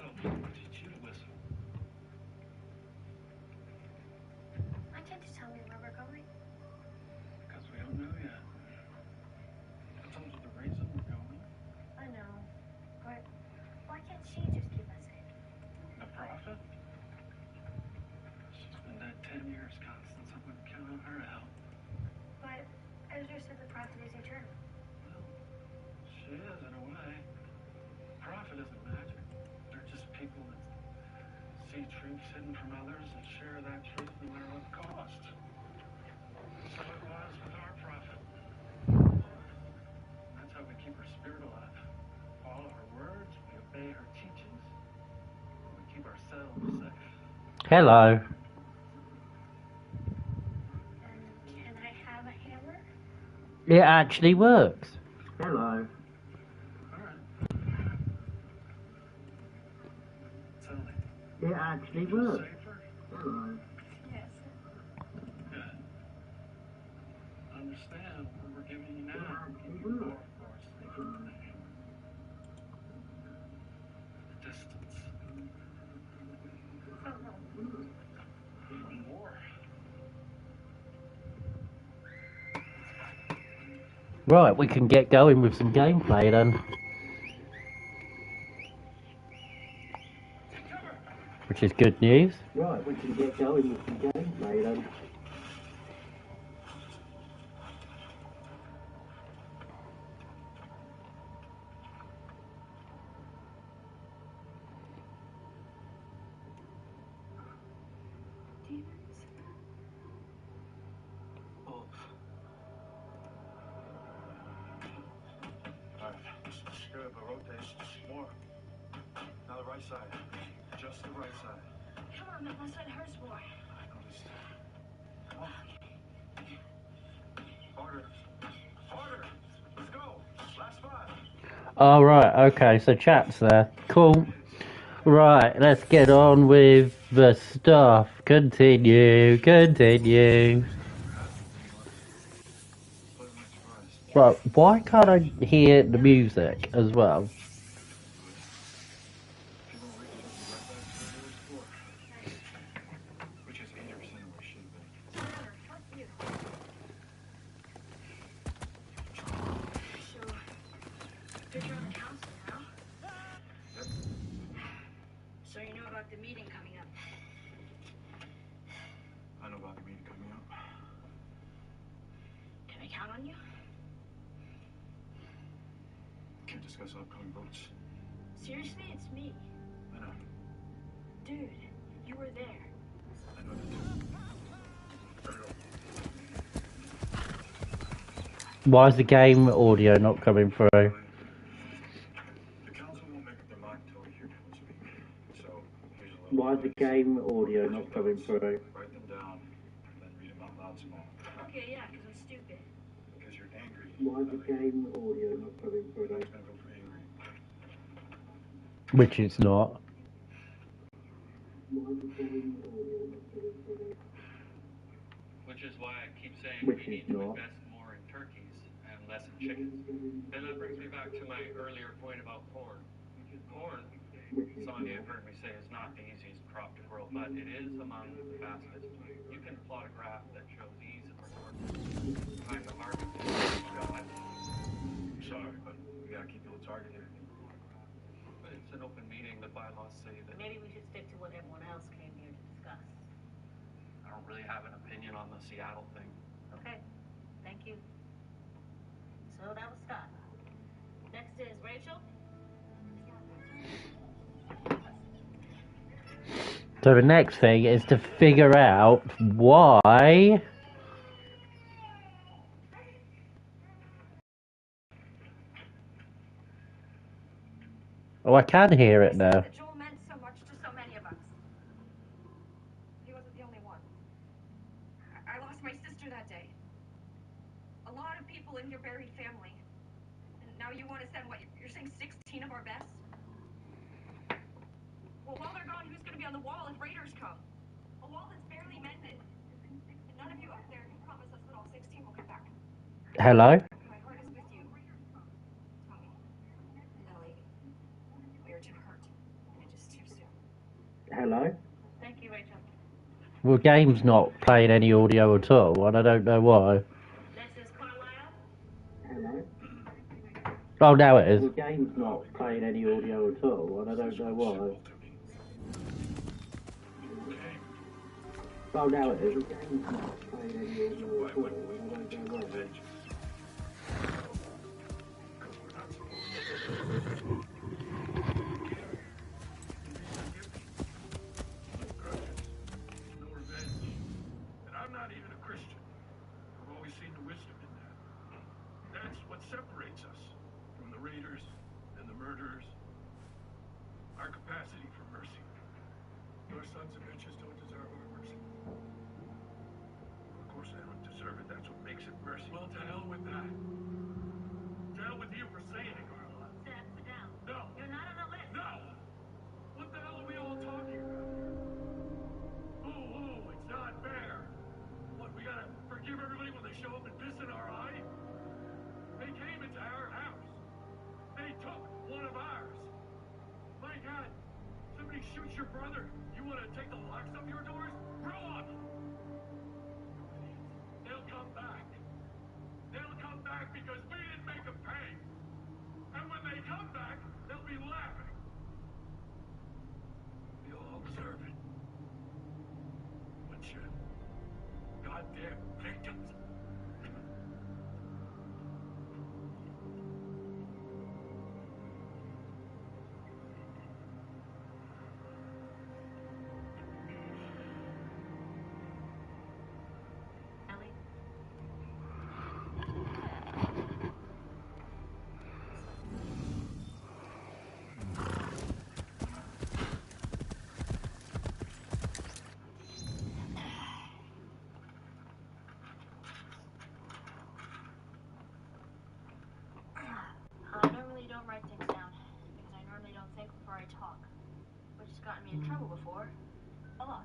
don't think I'll teach you to whistle. Why can't you tell me where we're going? Because we don't know yet. I told you the reason we're going. I know, but why can't she just keep us safe? The prophet? She's been dead 10 years, Constance. I wouldn't count on her to help. But Ezra said the prophet is eternal. Well, she is in a way. Prophet isn't magic. They're just people that see truths hidden from others and share that truth no matter what the cost. So it was with our prophet. That's how we keep her spirit alive. Follow her words, we obey her teachings, and we keep ourselves safe. Hello. And can I have a hammer? It actually works. Hello. Tell me. It actually You feel works. safer? Hello. Yes. Good. Understand what we're giving you now. It Or, works. of course, the distance. From home. Even more. Right, we can get going with some gameplay then. Which is good news. Right, we can get going with some gameplay then. Good, but rotate more. Now the right side. Just the right side. Come on, that must let hers more. I noticed. Come on. Harder. Harder. Let's go. Last spot. Oh, right, okay, so chat's there. Cool. Right, let's get on with the stuff. Continue. Right, why can't I hear the music as well? Which is 80% of where she's been. Fuck you. So, you're on the council now? Yep. So you know about the meeting coming up? I know about the meeting coming up. Can I count on you? Can't discuss upcoming votes. Seriously, it's me. I know. Dude, you were there. I know that too. Why is the game audio not coming through? The council won't make up their mind until we hear Kevin speak. So, here's a little Why is the advice. game audio not coming through? Write them down, then read them out loud small. Okay, yeah, because I'm stupid. Because you're angry. Why is the game audio not coming It's through? gonna go for angry. Which it's not. Which is why I keep saying Which we is need to not. invest more in turkeys and less in chickens. And that brings me back to my earlier point about corn. Corn, some of you have heard me say, is not the easiest crop to grow, but it is among the fastest. You can plot a graph that shows ease of resources behind the harvest. God. Sorry, but we gotta keep you a target here. But it's an open meeting. The bylaws say that Maybe we should stick to what everyone else came here to discuss. I don't really have an opinion on the Seattle thing. Okay, thank you. So that was Scott. Next is Rachel. So the next thing is to figure out why... Oh, I can hear it now. Joel meant so much to so many of us. He wasn't the only one. I lost my sister that day. A lot of people in your buried family. And now you want to send, what, you're saying 16 of our best? Well, while they're gone, who's going to be on the wall if raiders come? A wall that's barely mended. And none of you up there can promise us that all 16 will come back. Hello? My heart is with you, Tommy. And Ellie. We are too hurt. And it is too Hello? Thank you, Rachel. Well, game's not playing any audio at all, and I don't know why. This is Carlisle. Hello? Oh, now it is. Well, game's not playing any audio at all, and I don't know why. Oh, now it is. Well, game's not playing any audio at all, and I don't know why. And I'm not even a Christian. I've always seen the wisdom in that. That's what separates us from the raiders and the murderers. Our capacity for mercy. Your sons and bitches don't deserve our mercy. Of course they don't deserve it. That's what makes it mercy. Well, to hell with that. To hell with you for saying it, Carla. Sit down. No. You're not on the list. No! What the hell are we all talking about here? Ooh, it's not fair. What, we gotta forgive everybody when they show up and piss in our eye? They came into our house. They took one of ours. My God, somebody shoots your brother. You wanna take the locks off your doors? Grow up! They'll come back. They'll come back because we didn't make them pay. And when they come back, they'll be laughing. You'll all deserve it. Bunch of goddamn victims. Ellie. I normally don't write things down because I normally don't think before I talk, which has gotten me in trouble before. A lot.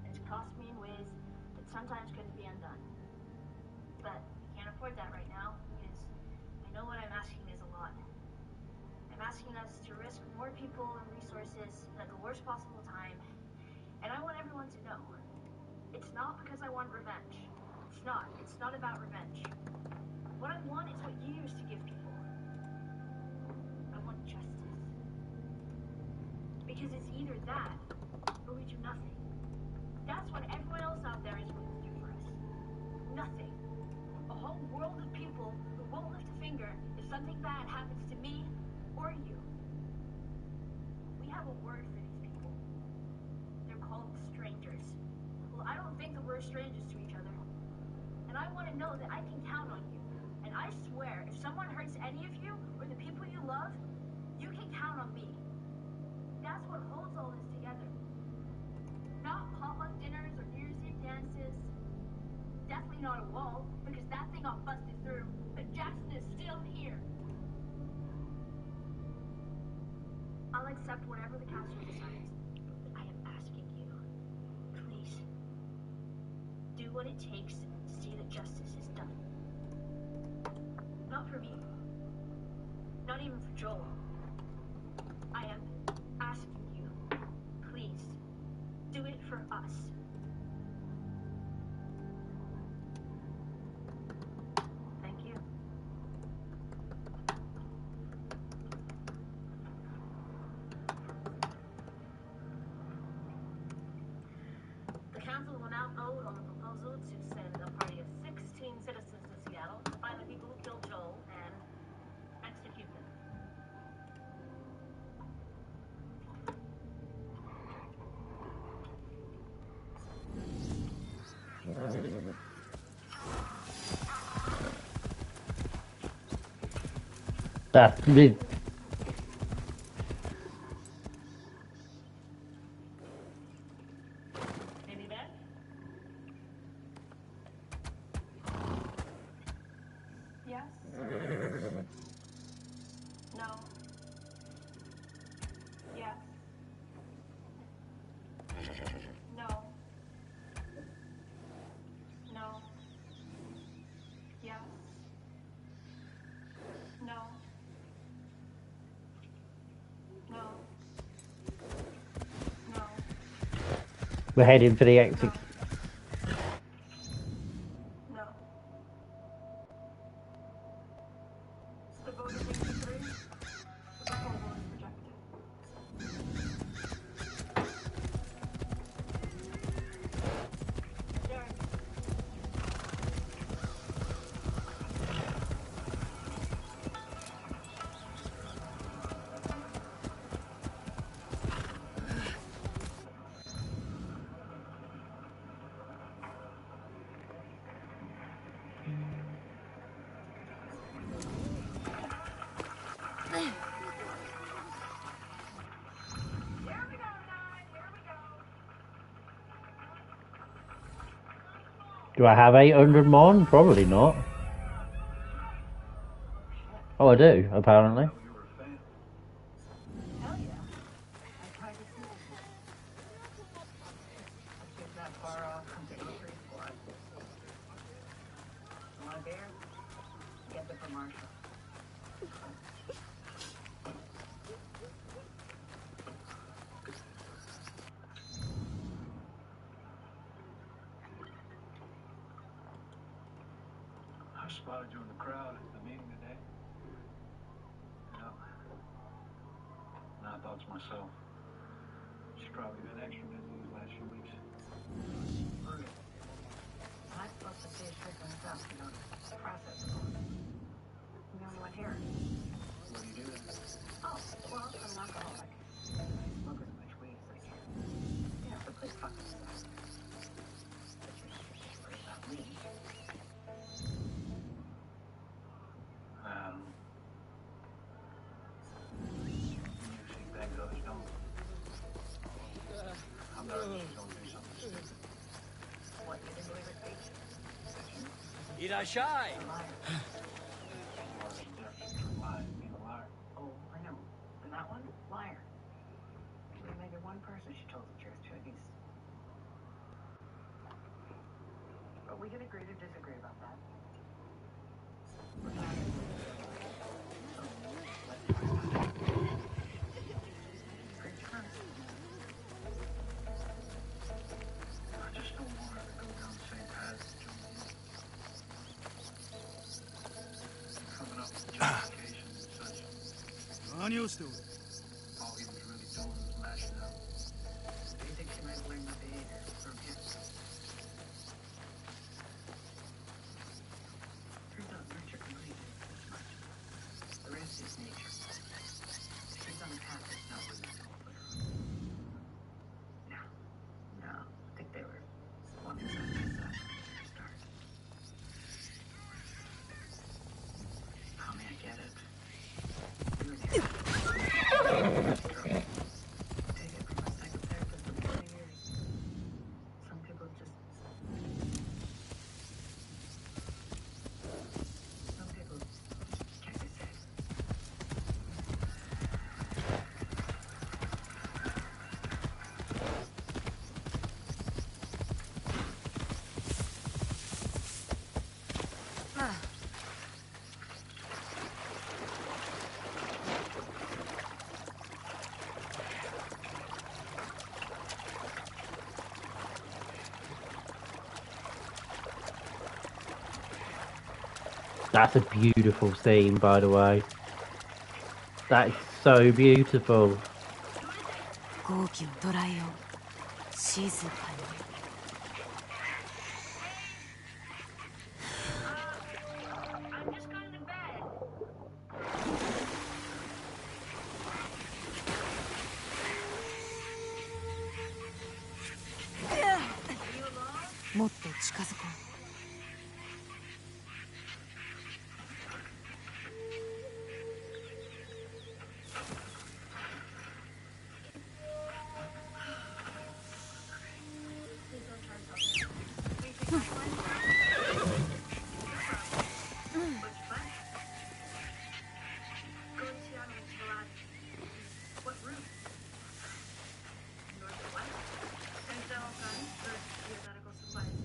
It's cost me in ways that sometimes couldn't be undone. But I can't afford that right now because I know what I'm asking is a lot. I'm asking us to risk more people and resources at the worst possible time, and I want everyone to know. It's not because I want revenge. It's not. It's not about revenge. What I want is what you used to give people. I want justice. Because it's either that, or we do nothing. That's what everyone else out there is willing to do for us. Nothing. A whole world of people who won't lift a finger if something bad happens to me or you. We have a word for these people. They're called strangers. Well, I don't think that we're strangers to each other. And I want to know that I can count on you. And I swear, if someone hurts any of you or the people you love, you can count on me. That's what holds all this together. Not potluck dinners or New Year's Eve dances. Definitely not a wall, because that thing got busted through. But Jackson is still here. I'll accept whatever the council decides. But I am asking you, please, do what it takes to see that justice is done. Not for me. Not even for Joel. I am asking you, please, do it for us. Thank you. The council will now vote on the proposal to send a party of 16 citizens to Seattle to find the people who killed Joel and execute them. That's me. Maybe Beth? Yes? No. Yes. No. No. Yes. No. No. No. We're heading for the exit. No. The vote is 83. The proposal is rejected. Adjourned. Here we go, guys. Here we go. Do I have 800 mon? Probably not. Oh, I do, apparently. You were a fan. Hell yeah. I tried to see this. It's not far off from the A3 squad. You want a beer? Get them from Marshall. I spotted you in the crowd at the meeting today. And I thought to myself, she's probably been extra busy these last few weeks. I'm supposed to see a trick myself, you know, process it all. I'm the only one here. What do you do then? Oh, well, I'm an alcoholic. I smoke as much weed as I can. Yeah, but please fuck us. But you're worried about me. You see things others don't. I'm not going to do something stupid. What, you didn't believe it, Pete? Irashai! You're a liar. What's the difference between lying and being a liar? Oh, I know. And that one? Liar. There's maybe one person she told the truth to, at least. But we can agree to disagree about that. We're not. So, let's talk about it. Preach first. I just don't want her to go down the same path as Joe. Coming up with justifications and such. 何をしておる All he was really doing was lashing out. Do you think she might have learned that behavior from him? Turns out nurture can only do this much. The rest is nature. She's on a path that's not what it's all put her on. No. I think they were wanting something to start. Oh man, I get it. You and him. Take it from a psychotherapist for 20 years. Some people just. Some people can't be saved. That's a beautiful scene, by the way. That's so beautiful. 好機を捉えよう静かに I'm just going to bed. Are you alone? もっと近づこう Please don't try something. Will you take my plan? What's fun? Go to Seattle with Gelati. What route? North or west? Send down guns for geodetic supplies.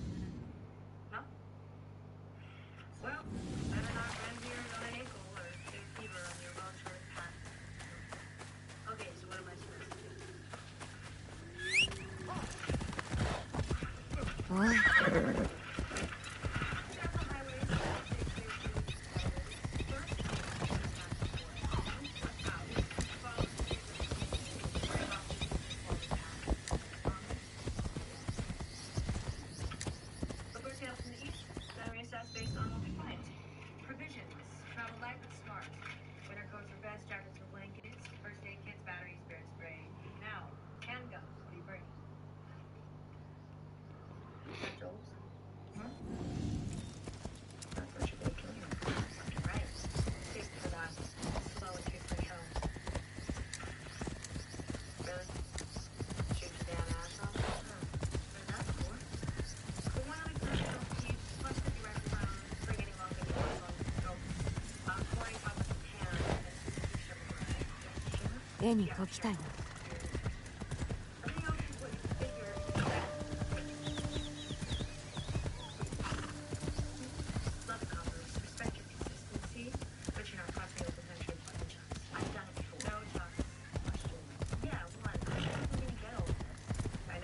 絵に描きたいな。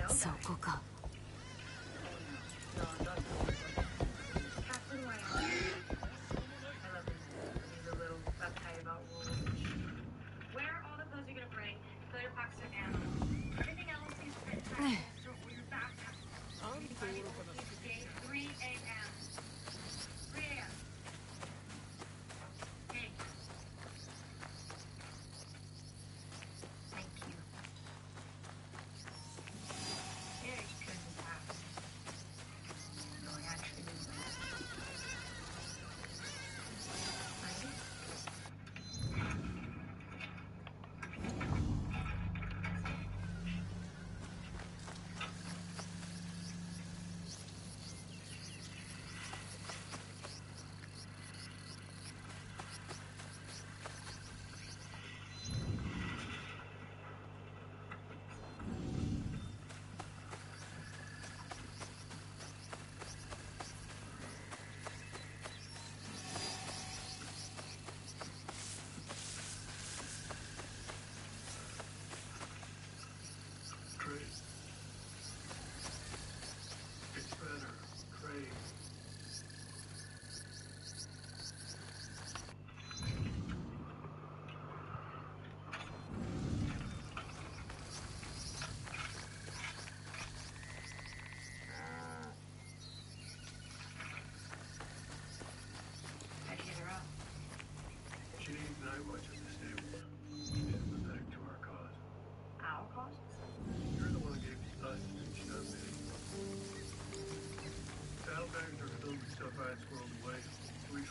そこか。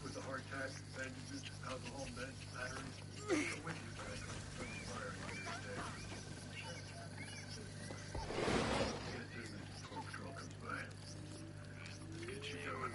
With a heart attack, bandages, alcohol, meds, batteries. The wind is right from the fire later today. Get 10 minutes before patrol comes by. Let's get you going.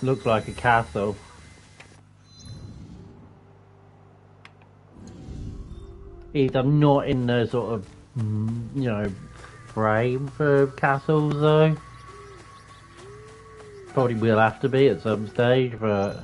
Looks like a castle. Either I'm not in the sort of, you know, frame for castles though. Probably will have to be at some stage, but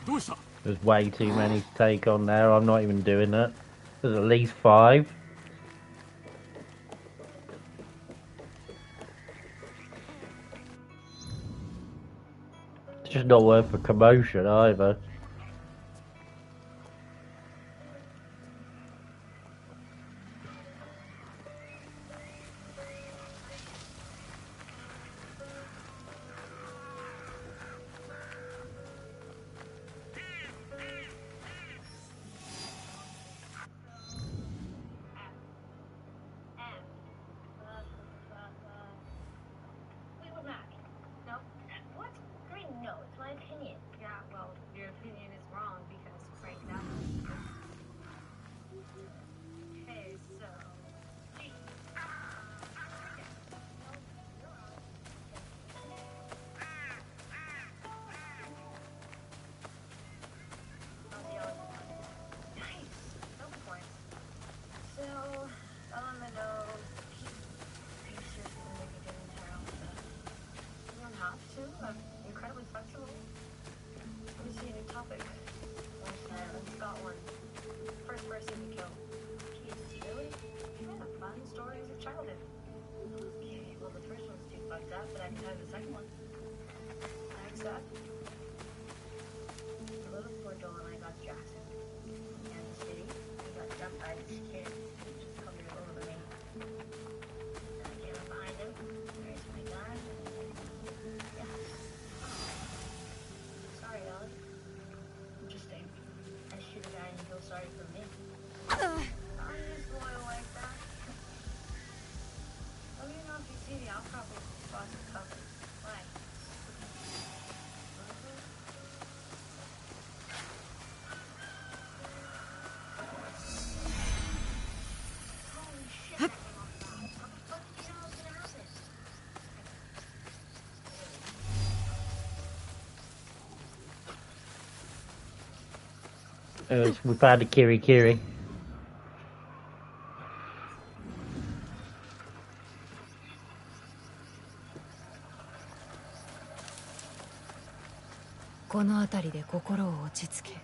どうした？ There's way too many to take on there. I'm not even doing it. There's at least 5. It's just not worth a commotion either. We were back. No? What? Green, no. It's my opinion. Yeah, well, your opinion is wrong because right now. Okay, so. Nice. No points. So, on the nose, are you seriously gonna make me get into our own stuff? You don't have to. I'm incredibly flexible. Let me see a new topic. Let's got one. First person to kill. Jesus, really? You had a fun stories of childhood. Okay, well the first one's too fucked up, but I can have the second one. I accept. The little poor doll and I got Jackson. And the city, he got jumped by this kid who just come here over me. And I came up behind him, raised my gun, and yeah. Sorry, Ellie. Interesting. I shoot a guy and you feel sorry for me. Are you loyal like that? Let me know if you see the outcrop of the faucet cover. Why? Holy shit, I came off the ground. How the fuck did you know I was gonna happen? We found a Kiri Kiri.「この辺りで心を落ち着け、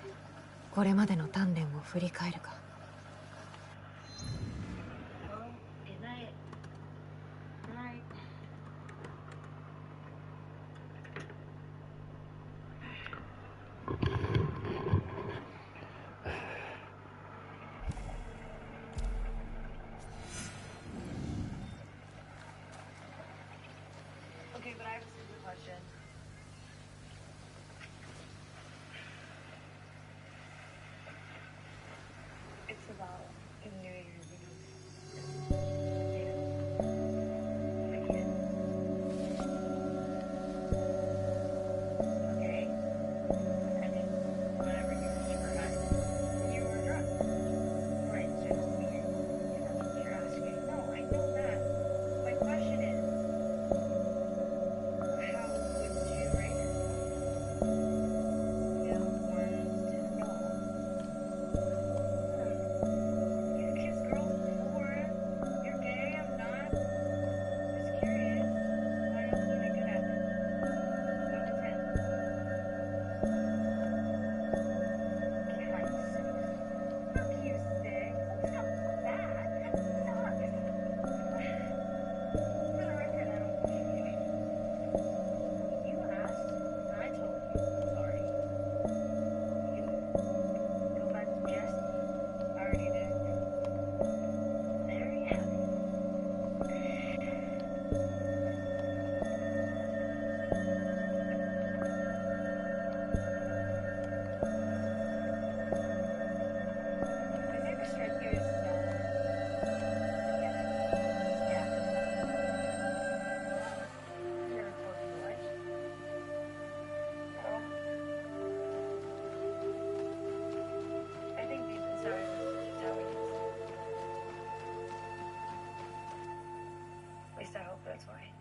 これまでの鍛錬を振り返るか。 Well, good night. Night. Okay, but I have a stupid question. It's about New Year's Eve. Okay? I mean, whatever you forgot. You were drunk. Right, so it's weird. That's what you're asking. No, I know that. My question is, how would you rate it? You know, words to know. You kiss girls before. You're gay, I'm not. Just curious. Why else are they good at this? 1 to 10. Okay, like 6. Fuck you, 6. It's not bad. That sucks. For the record, I don't believe you. You asked, and I told you. Sorry. You go back to Jesse. I already did. There you have it. I never strike you as, yeah. You're a fucking what? Oh. I think deep inside is how it is. At least I hope that's why.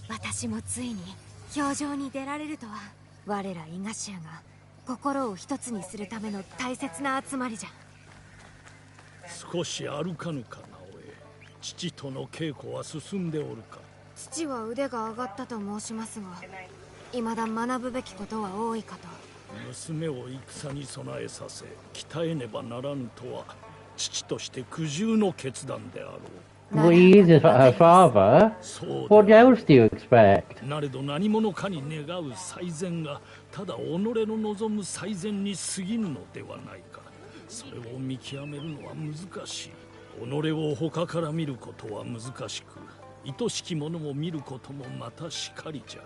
私もついに表情に出られるとは。我らイガシアが心を一つにするための大切な集まりじゃ。少し歩かぬかなおえ。父との稽古は進んでおるか。父は腕が上がったと申しますが、未だ学ぶべきことは多いかと。娘を戦に備えさせ鍛えねばならぬとは父として苦渋の決断であろう。Well, he uses her father. そう What である else do you expect? なれど何者かに願う最善がただ己の望む最善に過ぎぬのではないか。それを見極めるのは難しい。己を他から見ることは難しく、愛しきものを見ることもまたしかりじゃ。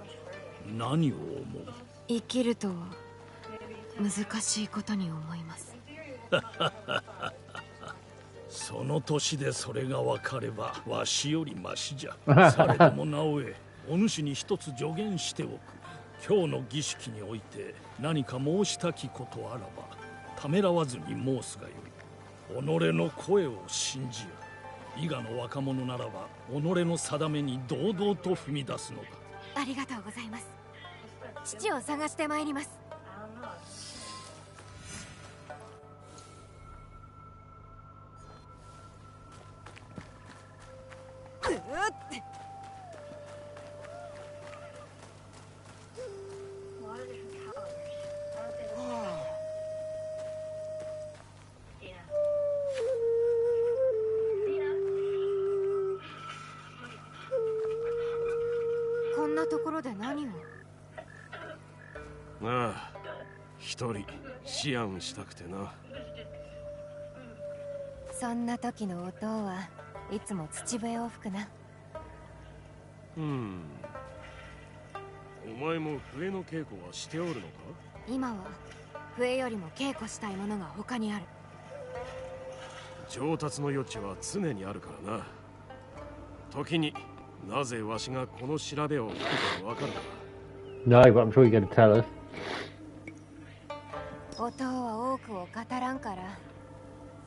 何を思う？生きるとは難しいことに思います。その年でそれが分かればわしよりマシじゃ。されどもなおえ、お主に一つ助言しておく。今日の儀式において何か申したきことあらばためらわずに申すがよい。己の声を信じよ。伊賀の若者ならば己の定めに堂々と踏み出すのだ。ありがとうございます。父を探してまいります。こんなところで何を？ああ、一人思案したくてな。そんな時の音はいつも土笛を吹くな。お前も笛の稽古はしておるのか？今は笛よりも稽古したいものが他にある。上達の余地は常にあるからな。時になぜわしがこの調べを吹くかわかるか？ No, but I'm sure you're going to tell us. 音は多くを語らんから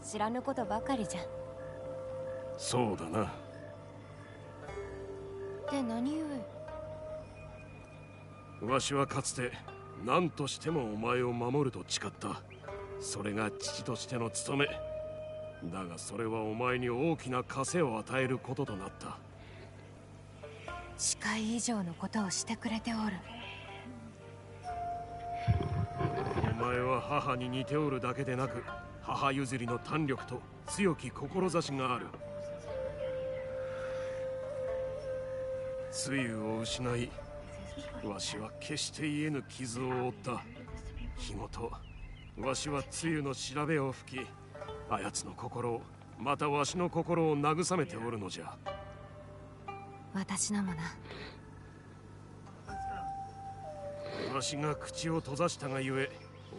知らぬことばかりじゃ。そうだな。って何故？わしはかつて何としてもお前を守ると誓った。それが父としての務め。だがそれはお前に大きな枷を与えることとなった。誓い以上のことをしてくれておる。お前は母に似ておるだけでなく、母譲りの胆力と強き志がある。露を失い、わしは決して癒えぬ傷を負った。日ごとわしは露の調べを吹き、あやつの心を、またわしの心を慰めておるのじゃ。私のもな。わしが口を閉ざしたがゆえ、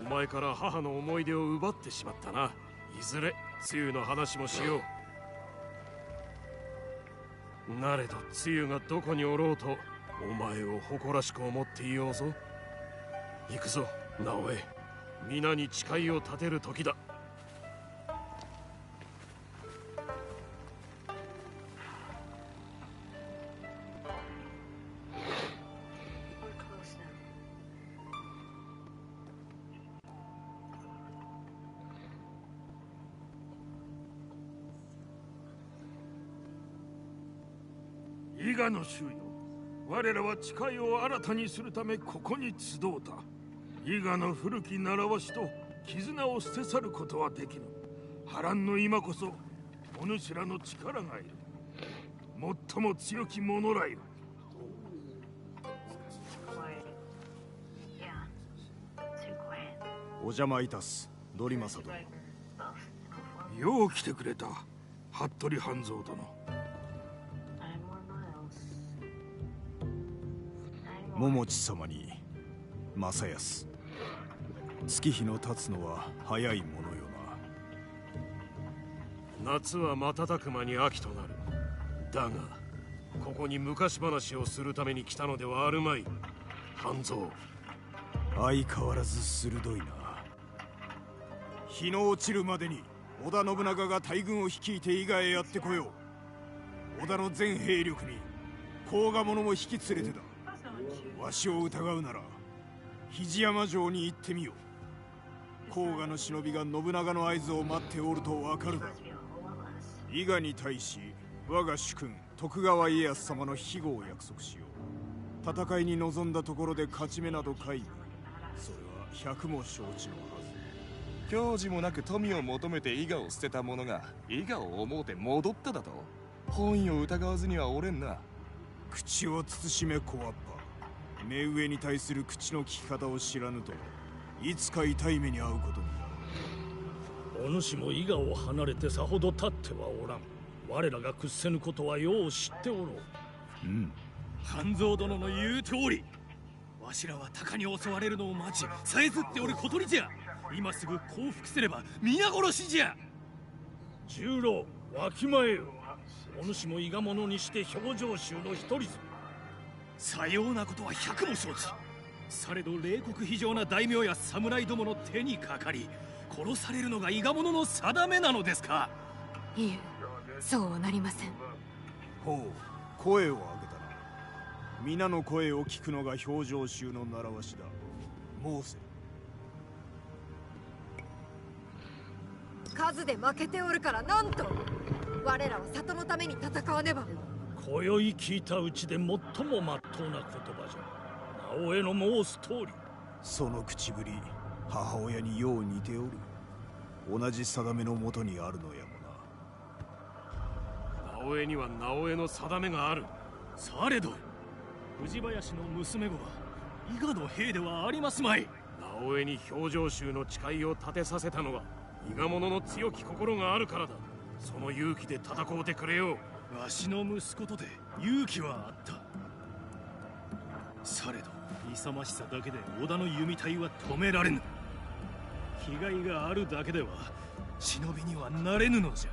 お前から母の思い出を奪ってしまったな。いずれ露の話もしよう。なれど露がどこにおろうとお前を誇らしく思っていようぞ。行くぞ直江。皆に誓いを立てる時だ。伊賀の衆よ、我らは誓いを新たにするためここに集うた。伊賀の古き習わしと絆を捨て去ることはできぬ。波乱の今こそお主らの力がいる。最も強き者らよ。お邪魔いたす、ドリマサ殿。よう来てくれた、服部半蔵殿。桃地様に正康。月日の経つのは早いものよな。夏は瞬く間に秋となる。だがここに昔話をするために来たのではあるまい。半蔵、相変わらず鋭いな。日の落ちるまでに織田信長が大軍を率いて伊賀へやってこよう。織田の全兵力に甲賀者も引き連れてだ。わしを疑うなら肘山城に行ってみよう。甲賀の忍びが信長の合図を待っておるとわかるだろう。伊賀に対し我が主君徳川家康様の庇護を約束しよう。戦いに臨んだところで勝ち目など皆無。それは百も承知のはず。教授もなく富を求めて伊賀を捨てた者が伊賀を思うて戻っただと。本意を疑わずにはおれんな。口を慎め小わっぱ。目上に対する口の利き方を知らぬといつか痛い目に遭うことになる。お主も伊賀を離れてさほど経ってはおらん。我らが屈せぬことはよう知っておろう。うん。半蔵殿の言う通り、わしらは鷹に襲われるのを待ちさえずっておる小鳥じゃ。今すぐ降伏すれば皆殺しじゃ。十郎、わきまえよ。お主も伊賀者にして表情衆の一人ぞ。さようなことは百も承知。されど冷酷非情な大名や侍どもの手にかかり殺されるのが伊賀者の定めなのですか。いえ、そうはなりません。ほう、声を上げたな。皆の声を聞くのが表情衆の習わしだ。申せ。数で負けておるからなんと。我らは里のために戦わねば。今宵聞いたうちで最も真っ当な言葉じゃ。直江の申す通り。その口ぶり、母親によう似ておる。同じ定めのもとにあるのやもな。直江には直江の定めがある。されど藤林の娘子は伊賀の兵ではありますまい。直江に表情衆の誓いを立てさせたのは伊賀者の強き心があるからだ。その勇気で戦うてくれよう。わしの息子とて勇気はあった。されど勇ましさだけで織田の弓隊は止められぬ。気概があるだけでは忍びにはなれぬのじゃ。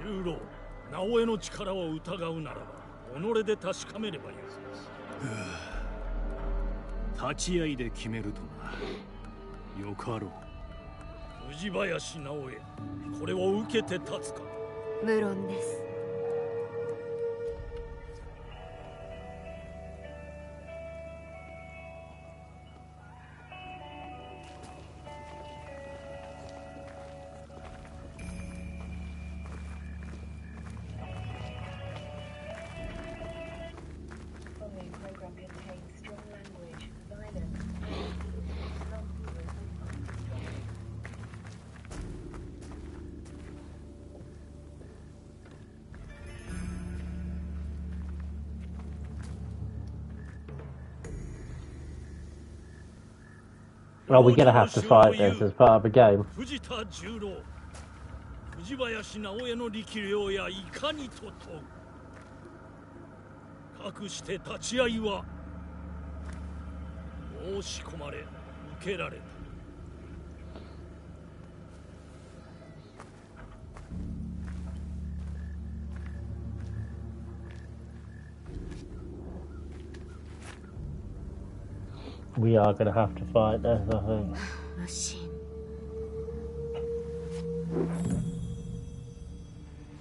十郎、直江の力を疑うならば己で確かめればよい。立ち合いで決めるとな。よかろう。藤林直江、これを受けて立つか。無論です。Well, we're gonna have to fight this as part of the game. 藤田十郎、藤林直江の力量やいかにと問う。かくして立ち合いは申し込まれ受けられた。We are gonna have to fight this, I think. 無心。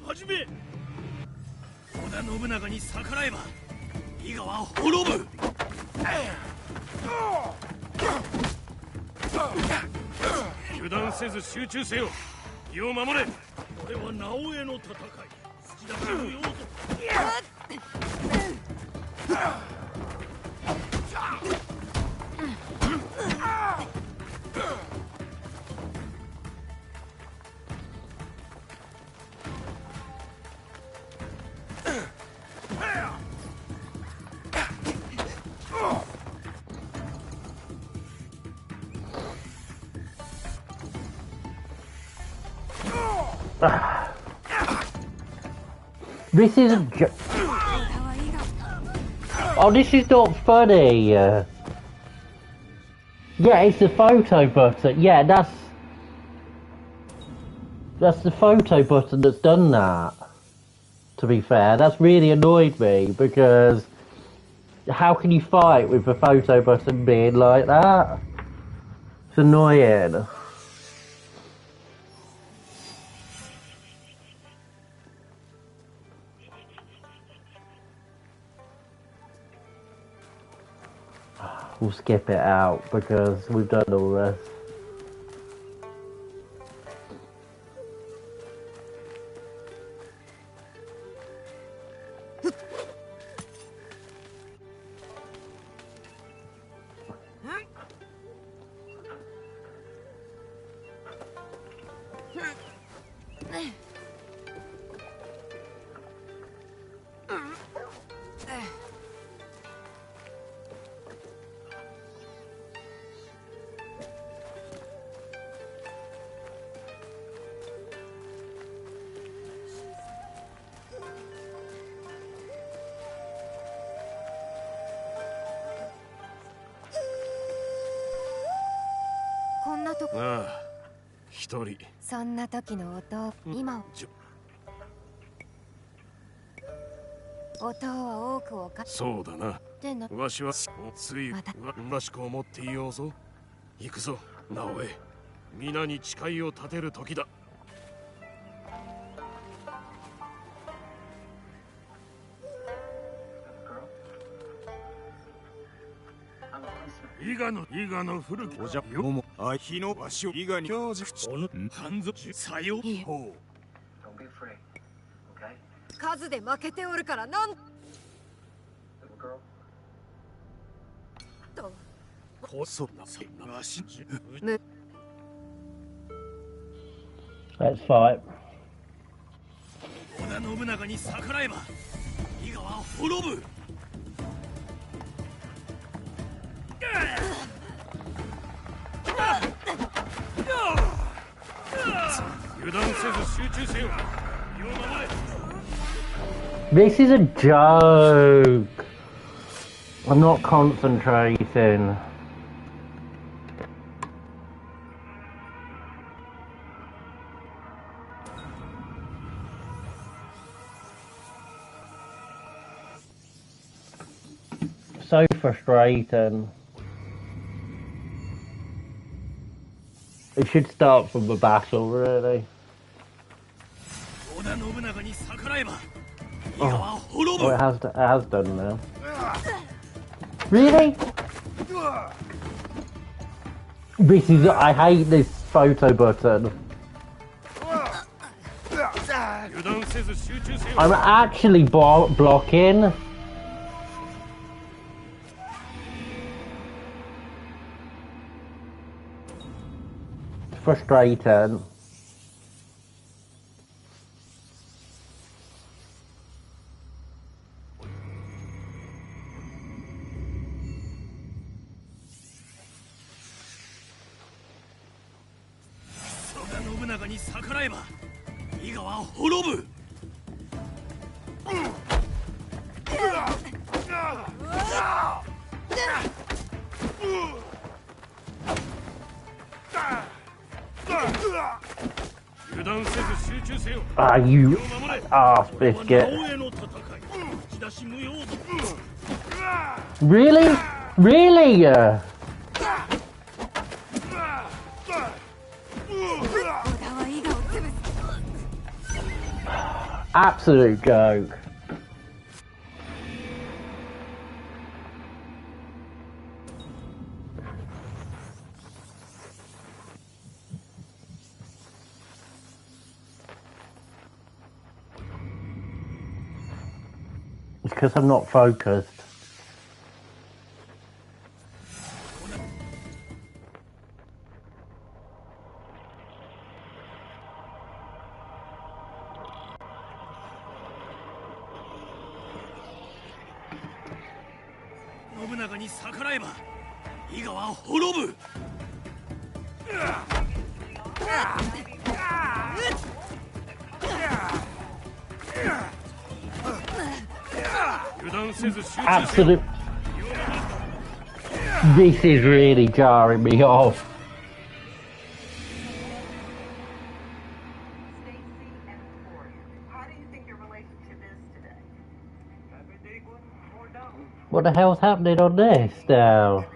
はじめ、織田信長に逆らえば伊賀は滅ぶ。油断せず集中せよ。身を守れ。これは直江の戦い。好きだけ不要ぞ。This isn't Oh, this is not funny. Yeah, it's the photo button. Yeah, that's the photo button that's done that. To be fair, that's really annoyed me because how can you fight with the photo button being like that? It's annoying. We'll skip it out because we've done all this. 男。ああ、一人。そんな時の音、今音は多くをか。そうだな。でな。わしはついらしく思っていようぞ。行くぞ、直江。皆に誓いを立てる時だ。伊賀の古きおじゃよもあ日のわしを伊賀に教授半蔵さよほう。数で負けておるからなんとこそなわしむ Let's fight. 織田信長に逆らえば伊賀は滅ぶ。油断せず集中せよ。身を守れ。 This is a joke. I'm not concentrating. So frustrating. It should start from the battle, really. 織田信長に逆らえば Oh, it has done now. Really? I hate this photo button. I'm actually blocking. Frustrating. Ah, you ass biscuit. Really? Really? Absolute joke. Because I'm not focused. Absolute. This is really jarring me off. What the hell's happening on this now?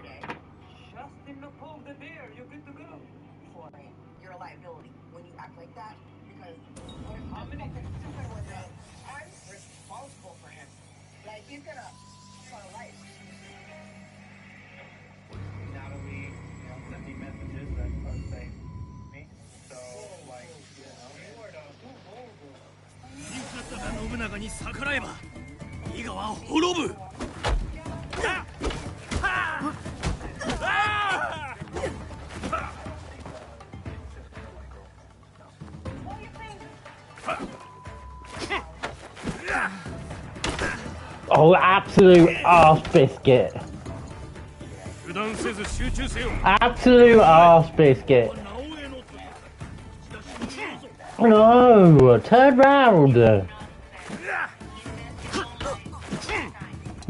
Oh, absolute arse biscuit. Absolute arse biscuit. No, turn round.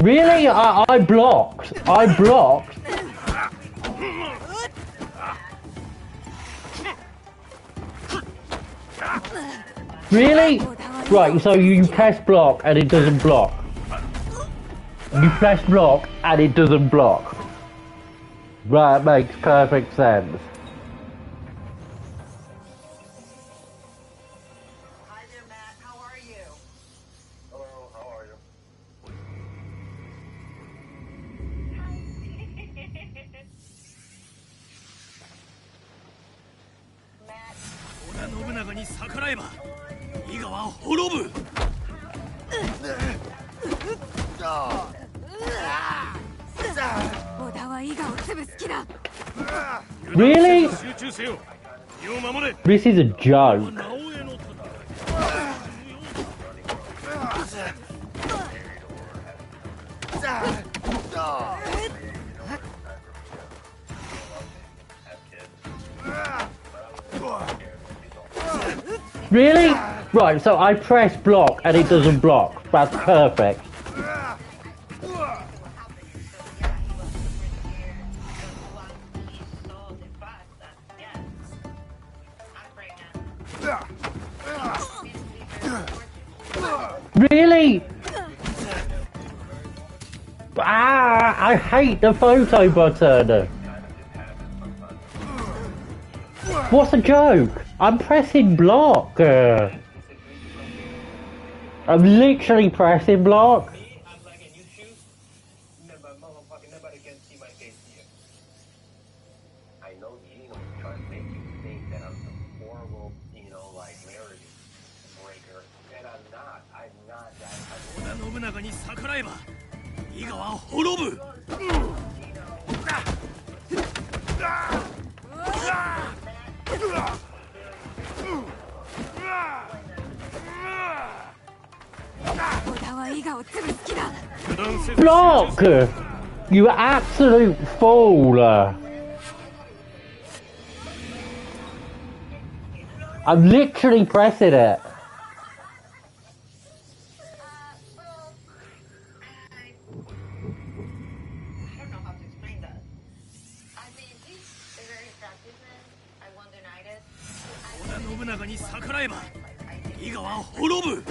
Really? I blocked. I blocked. Really? Right, so you press block and it doesn't block. You press block and it doesn't block. Right, makes perfect sense. Hi there, Matt. How are you? Hello, how are you? Matt, 織田信長に逆らえば伊賀は滅ぶ。織田は伊賀を潰す気だ。 Really? 集中せよ。身を守れ。 This is a joke. 直江の盾。 Really? Right, so I press block and it doesn't block. That's perfect. Really? Ah, I hate the photo button. What's the joke? I'm pressing block. I'm literally pressing block. I'm like, and you shoot? Motherfucking nobody can see my face here. I know Gino is trying to make you think that I'm some horrible, like marriage breaker. And I'm not. I'm not that type of 織田信長に逆らえば伊賀は滅ぶ。 Block! You absolute fool! I'm literally pressing it. I don't know how to explain that. I mean, he's a very attractive man. I wonder United. 織田信長に逆らえば伊賀は滅ぶ。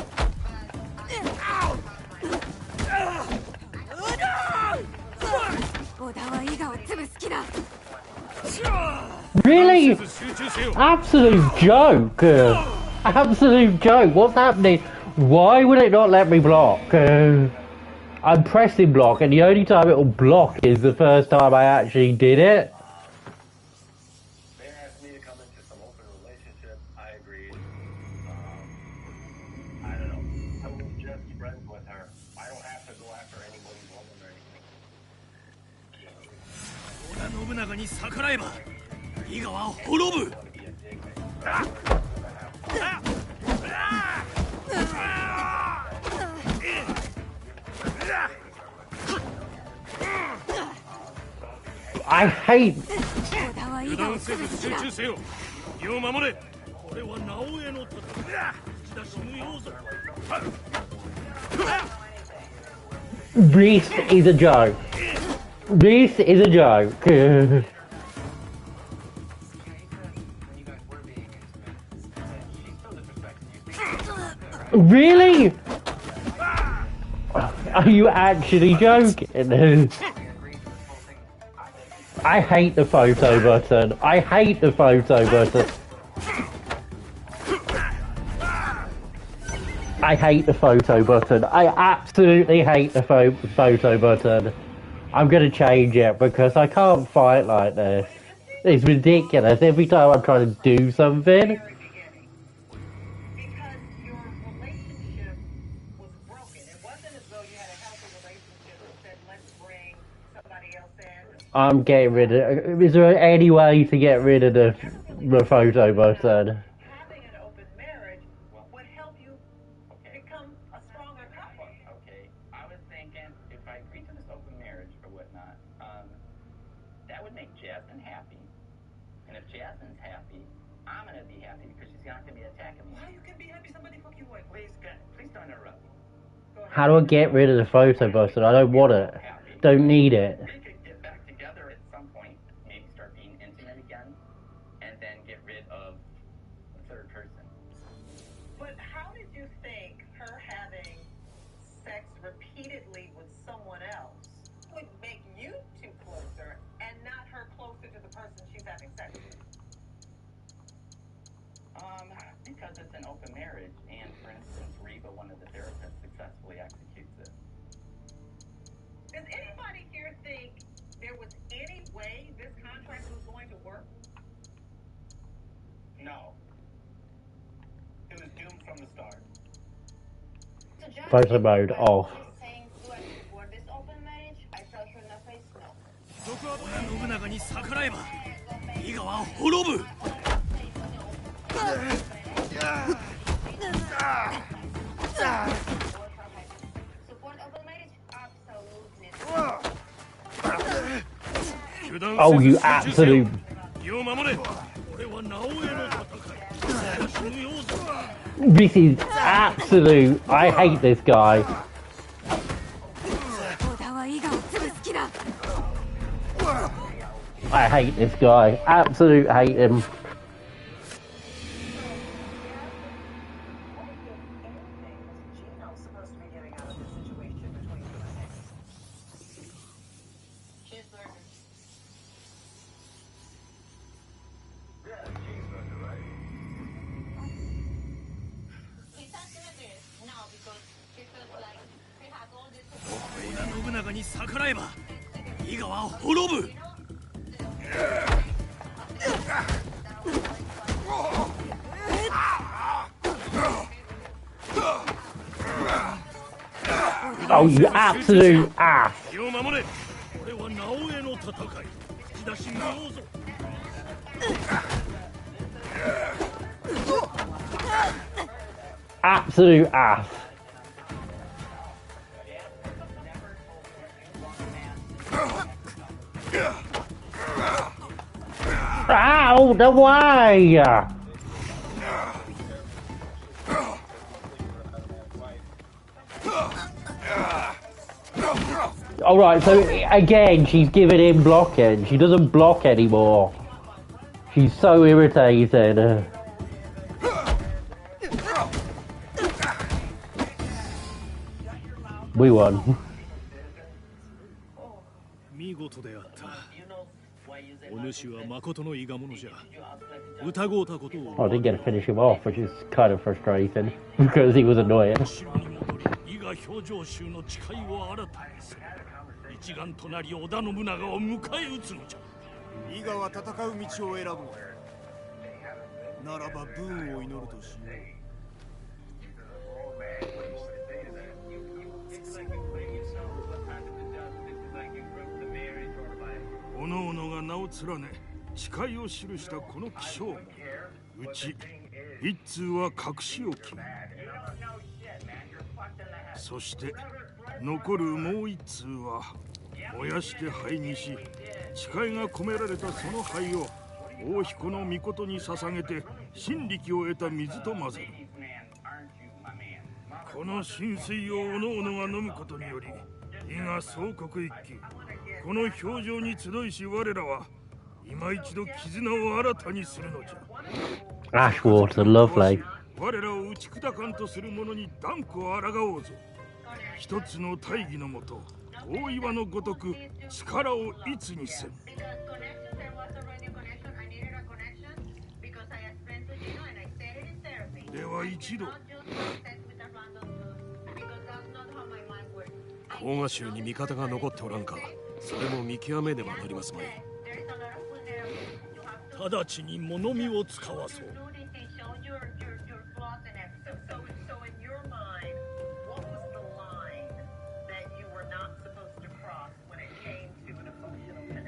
Really? Absolute joke. Absolute joke. What's happening? Why would it not let me block? I'm pressing block and the only time it will block is the first time I actually did it. They asked me to come into some open relationship. I agreed. I don't know. I was just friends with her. I don't have to go after anybody's woman or anything. 織田信長に逆らえば伊賀は滅ぶ。 I hate. 油断せず集中せよ。身を守れ。これは直江の盾。口出し無用ぞ。 This is a joke. This is a joke. Really? Are you actually joking? I hate the photo button. I hate the photo button. I hate the photo button. I absolutely hate the photo button. I'm gonna change it because I can't fight like this. It's ridiculous. Every time I'm trying to do something. I'm getting rid of. Is there any way to get rid of the photo button? Having an open marriage would help you become a stronger couple. Okay, I was thinking if I agree to this open marriage or whatnot, that would make Jasmine happy. And if Jasmine's happy, I'm gonna be happy because she's not gonna be attacking me. Why you can be happy somebody fuck you away? Please don't interrupt me. How do I get rid of the photo button? I don't want it. Don't need it. We could get back together at some point, maybe start being intimate again, and then get rid of the third person. But No. It was doomed from the start. So John, Photo mode off. saying, do I support this open marriage? I felt her in the face, no. 信長に逆らえば伊賀は滅ぶ。 Support open marriage? Absolutely. Oh, you absolute. 身を守れ。俺は直江の戦い。死ぬようぞ。 This is absolute. I hate this guy. 織田は伊賀を潰す気だ。 I hate this guy. Absolute hate him. He's not gonna do it. No, because he feels like he has all this 織田信長に逆らえば伊賀は滅ぶ。 Oh, you absolute ass. 身を守れ。俺は直江の戦い。引き出し無用ぞ。 Absolute ass. Out the way! Alright, so again, she's giving him blocking. She doesn't block anymore. She's so irritated. We won. 見事であった。お主は誠の伊賀者じゃ。疑うたことを。 I didn't get to finish him off, which is kind of frustrating because he was annoying. 伊賀表情集の誓いを新たにする。一丸となり織田信長を迎え撃つのじゃ。伊賀は戦う道を選ぶならば武運を祈るとしよう。 各々が名を連ね誓いを記したこの起請文うち一通は隠し置きそして残るもう一通は燃やして灰にし誓いが込められたその灰を大彦の御事に捧げて神力を得た水と混ぜるこの神水を各々が飲むことにより伊賀総国一揆この表情に集いし我らは今一度絆を新たにするのじゃ。Ashwater, lovely. 我らを打ち砕かんとする者に断固抗おうぞ。一つの大義のもと、大岩のごとく力を一にせん。では一度。甲賀衆に味方が残っておらんか。それも見極めねばなりますまい。直ちに物見を使わそう。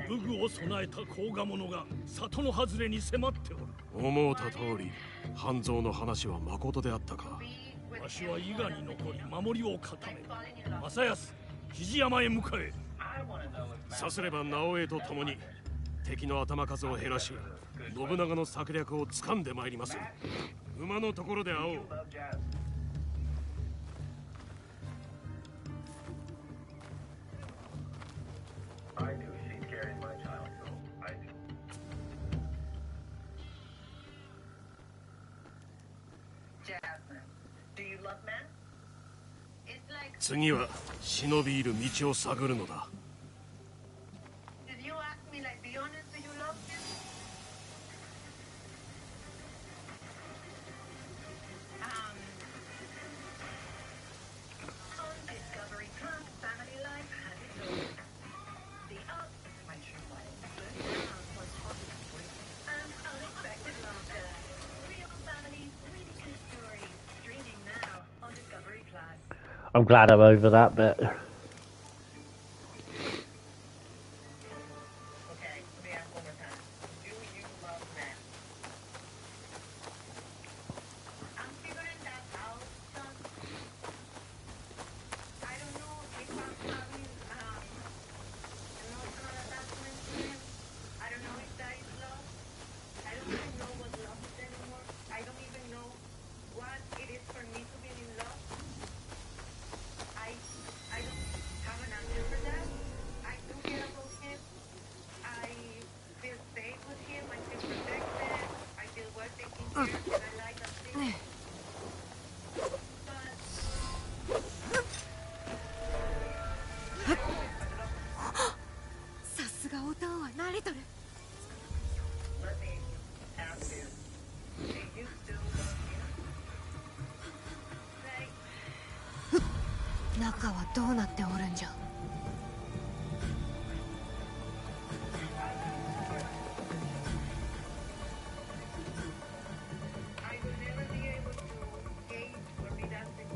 武具を備えた甲賀者が里の外れに迫っておる。思うた通り、半蔵の話はまことであったか。わしは伊賀に残り守りを固め、正康、肘山へ向かえ。さすれば直江と共に敵の頭数を減らし信長の策略を掴んでまいります。馬のところで会おう。次は忍び入る道を探るのだ。I'm glad I'm over that bit. Okay, let me ask one more time. Do you love Matt? I'm figuring that out, son. I don't know if I'm having emotional attachment to him. I don't know if that is love. I don't even know what love is anymore. I don't even know what it is for me to be in love. I don't have an answer for that. I do care about him. I feel safe with him. I feel protected. I feel well taken care of, and I like that feeling.さすがおとんは慣れとる。 Let me ask you. Do you still love him? 中はどうなっておるんじゃ。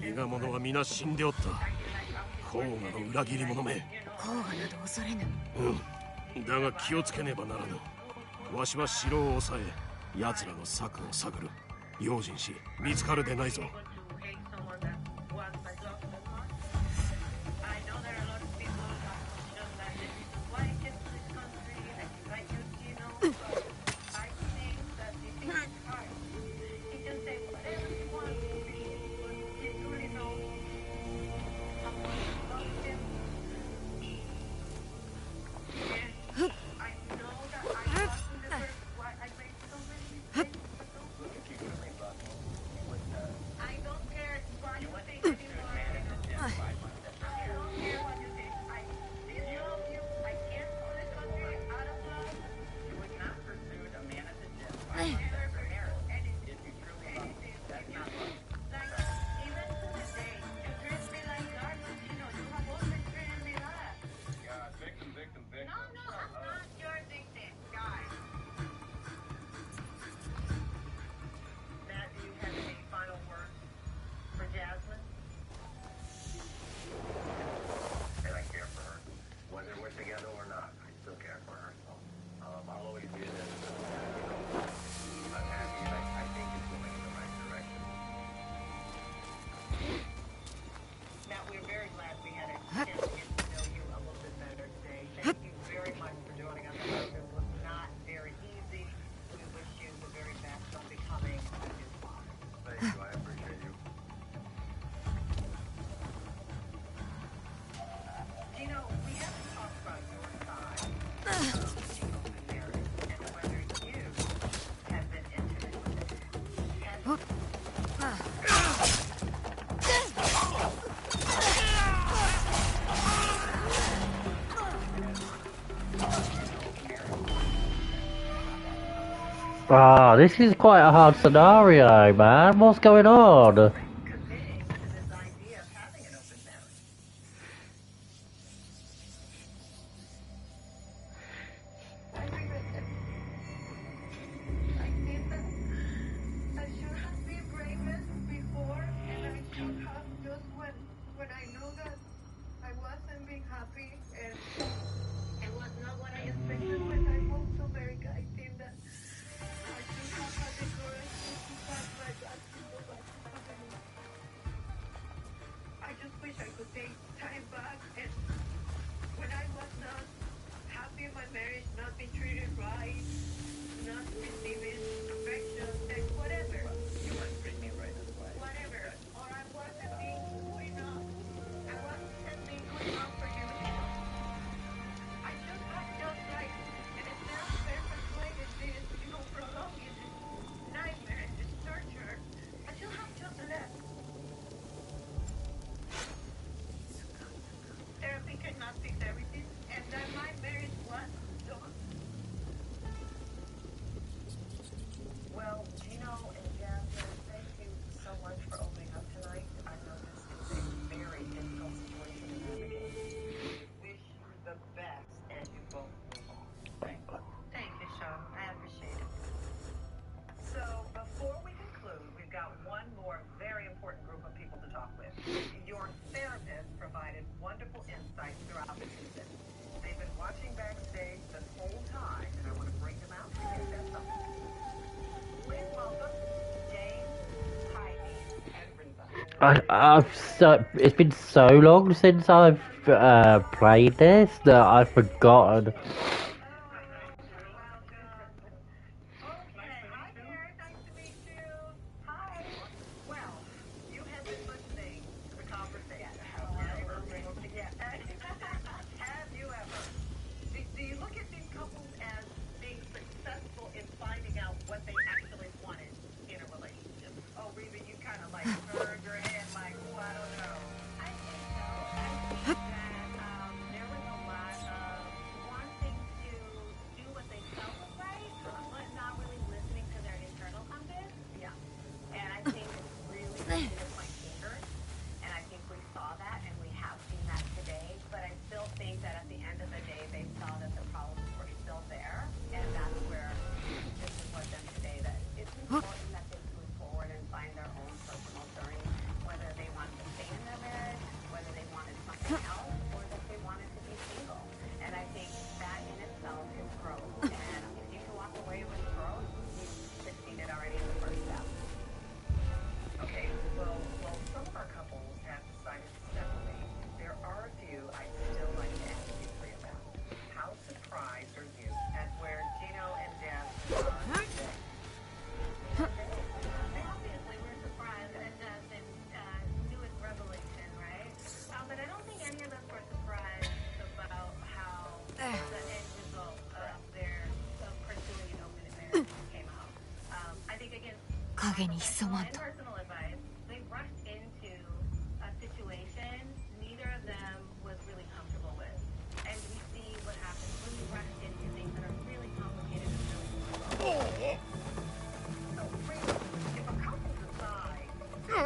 伊賀者は皆死んでおった。甲賀の裏切り者め。甲賀など恐れぬ。だが気をつけねばならぬ。わしは城を抑え、奴らの策を探る。用心し、見つかるでないぞ。Ah, this is quite a hard scenario, man. What's going on? It's been so long since I've played this that I've forgotten. Do you look at these couples as being successful in finding out what they actually wanted in a relationship? Oh, Reba, you kind of like turned your head like, oh, I don't know. I think so. I think that there was a lot of wanting to do what they felt was right, but not really listening to their internal compass. Yeah. And I think it's really easy to point fingers. And I think we saw that, and we have seen that today. But I still think that at the end of the day, they saw that the problems were still there, and that's where this is what them today. That it's important that they move forward and find their own personal journey, whether they wanted to stay in their marriage, whether they wanted something else, or that they wanted to be single. And I think that in itself is growth. And if you can walk away with growth, you've succeeded already in the first step. Okay, well, some of our couples have decided to step away. There are a few I'd still like to ask you three about. How surprised are you at where Gino and Deb are today? Obviously, we're surprised at Justin's newest revelation, right? But I don't think any of us were surprised about how the end result of their pursuing an open marriage came out. I think, again, 影に潜まん and と personal advice, they rushed into a situation neither of them was really comfortable with. And we see what happens when you rush into things that are really complicated and really difficult. So, really, if a couple decides to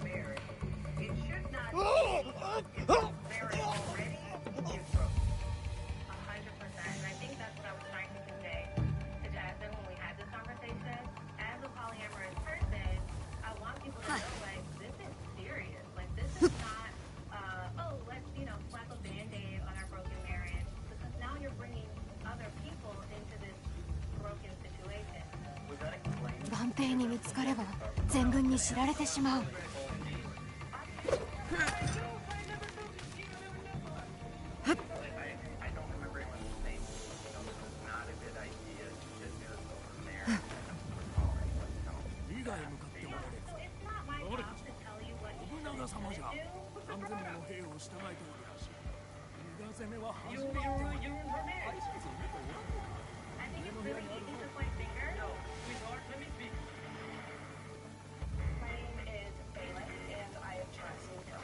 marry, it should not be if the marriage already is broken. 100%. And I think that's what I was trying to convey to Jasmine when we had this conversation. As a polyamorous person, I want people to know, like, this is serious. Like, this is not, let's, slap a Band-Aid on our broken marriage. Because now you're bringing other people into this broken situation. 万兵に見つかれば全軍に知られてしまう I don't remember anyone saying it's not a good idea to do this over there. 伊賀へ向かっておられる。 It's not my job to tell you what you 信長様じゃ。 should do. 何千もの兵を従えておるらしい。伊賀攻めは始 You まった。 were I married. think it's really easy to point fingers. No, sweetheart, let me speak. My name is Balin, and I have trust in her.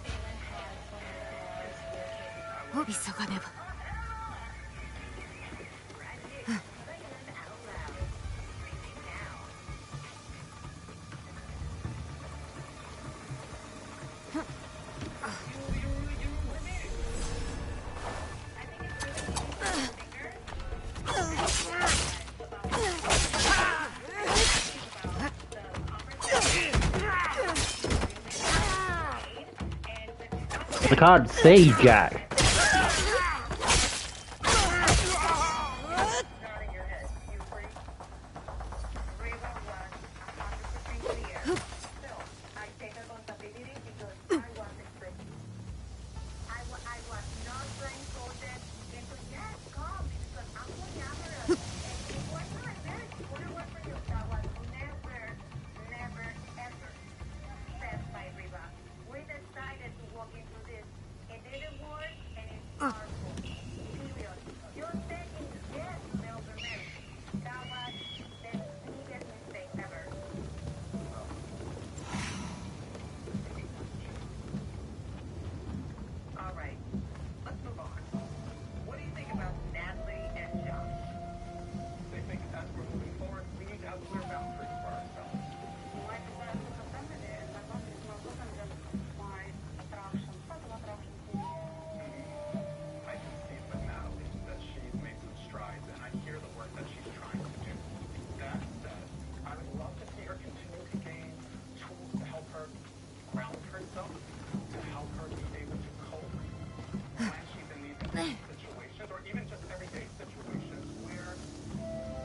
Balin has one of the laws 急がねば I can't see Jack. nodding your head. You agree? Reba was 100% clear. Still, I take responsibility because I wasn't ready. I was not blindfolded into, yes, come, because I'm polyamorous. And it was not marriage. It wouldn't work for you. That was never, ever said by Reba. We decided to walk into this. It didn't work, and it's harmful. Period. You're saying yes to the open marriage. That was the biggest mistake ever. All right, let's move on. What do you think about Natalie and Josh? I think as we're moving forward, we need to have clear boundaries for ourselves. Like the family, the family is not just my attraction, total attraction to me. I can see with Natalie that she's made some strides, and I hear the work that she's trying to do. That said, I would love to see her continue to gain tools to help her ground herself, to help her be able to cope when she's in these situations, or even just everyday situations where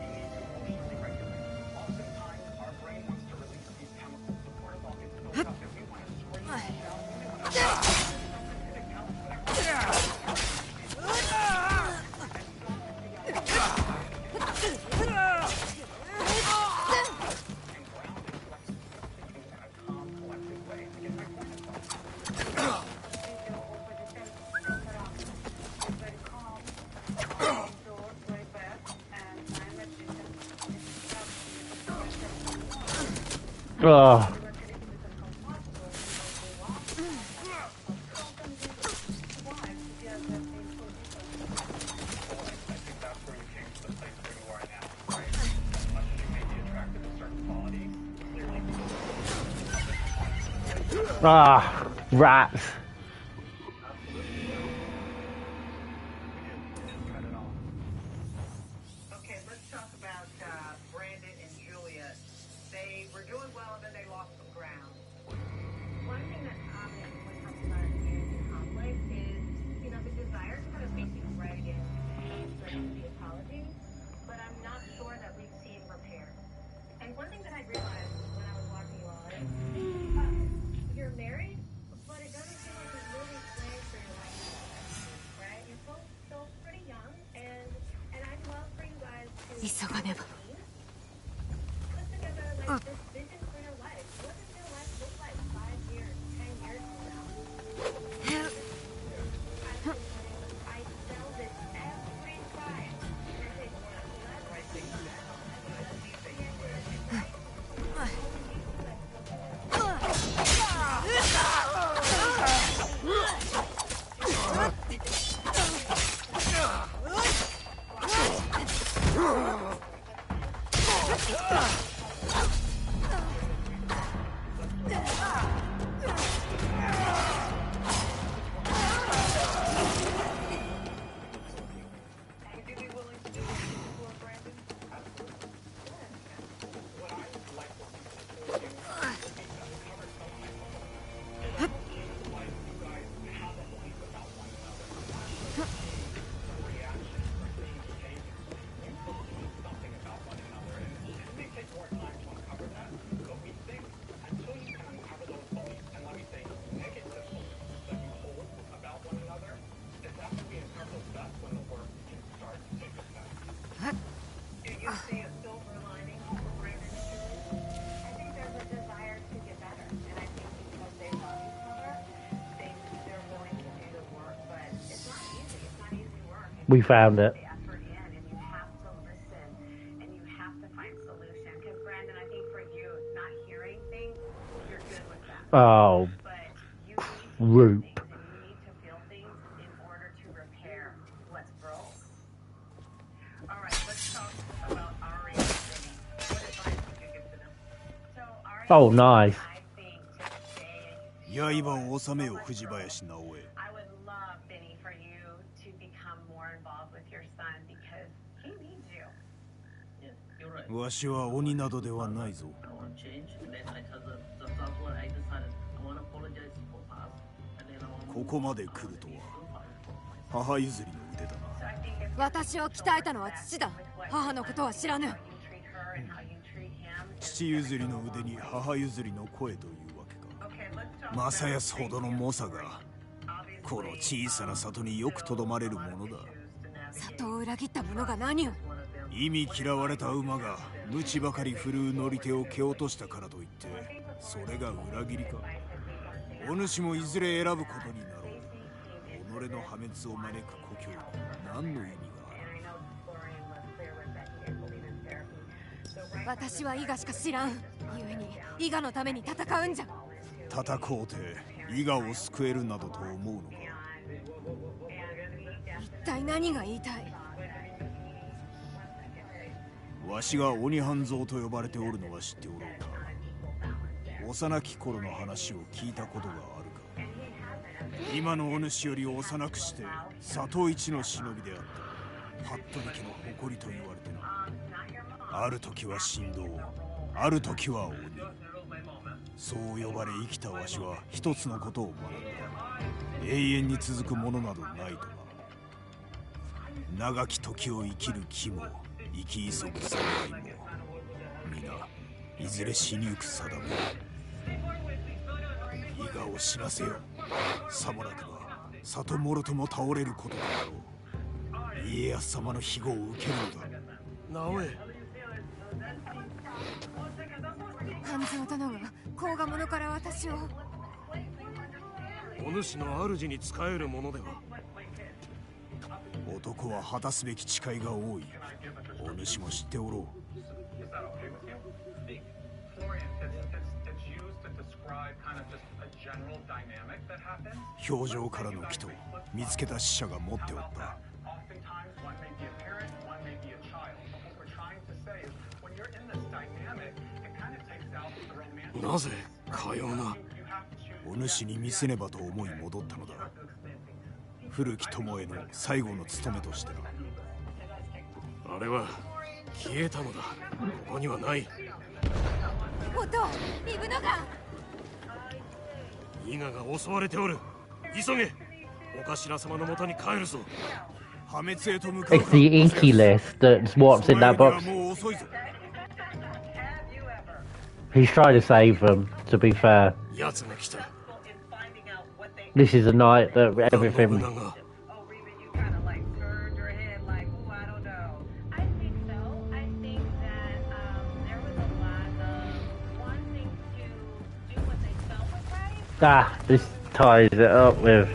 you need to emotionally regulate. Oftentimes, our brain wants to release these chemicals, the cortisol, into the Oh. Ah, rats. Okay, let's talk about Brandon and Julia. They were doing well, and then they lost some ground. One thing that's obvious when it comes to our experience in conflict is, the desire to kind of make things right and strengthen the apology, but I'm not sure that we've seen repair. And one thing that I realized when I was watching you all is, you're married, but it doesn't seem like you've really planned for your life, right? You're both still pretty young, and I'd love for you guys to put together like this vision for your life. What does your life look like 5 years, 10 years from now? I sell this every time. We found it. Oh, Roop. Oh, nice. 刃を収めよ藤林直江。 I would love, Benny, for you to become more involved with your son because he needs you. Yes, you're right. わしは鬼などではないぞ。 I want change, and then I tell them that's what I decided. I want to apologize for past, and then I want ここまで来るとは母譲りの腕だな。私を鍛えたのは父だ。母のことは知らぬ。父譲りの腕に母譲りの声というわけか。正康ほどの猛者がこの小さな里によくとどまれるものだ。里を裏切った者が何を。意味嫌われた馬が鞭ばかり振るう乗り手を蹴落としたからといってそれが裏切りか。お主もいずれ選ぶことになろう。己の破滅を招く故郷に何の意味がある。私は伊賀しか知らん。故に伊賀のために戦うんじゃ。戦うて伊賀を救えるなどと思うのか。一体何が言いたい。わしが鬼半蔵と呼ばれておるのは知っておろうが、幼き頃の話を聞いたことがあるか。今のお主より幼くして里一の忍びであった服部家の誇りと言われてな。ある時は神道、ある時は鬼。そう呼ばれ生きたわしは一つのことを学んだ。永遠に続くものなどないとな。長き時を生きる木も生き急ぐ侍も皆いずれ死にゆく定め。伊賀を死なせよ。さもなくば里もろとも倒れることだろう。家康様の庇護を受けるのだ。直江。半蔵殿が甲賀者から私を。お主の主に仕えるものでは。男は果たすべき誓いが多い。お主も知っておろう。describe kind of just a general dynamic that happens. 表情からの気と見つけた死者が持っておった。 Oftentimes, one may be a parent, one may be a child. But what we're trying to say is, when you're in this dynamic, it kind of takes out the romantic. なぜかような。お主に見せねばと思い戻ったのだ。古き友への最後の務めとしてな。あれは消えたのだ。ここにはない。おと、リブノガン。伊賀が襲われておる。急げ。お頭様のもとに帰るぞ。 It's the inky list that's what's in that box. He's trying to save them, to be fair. This is a night that everything... Ah, this ties it up with...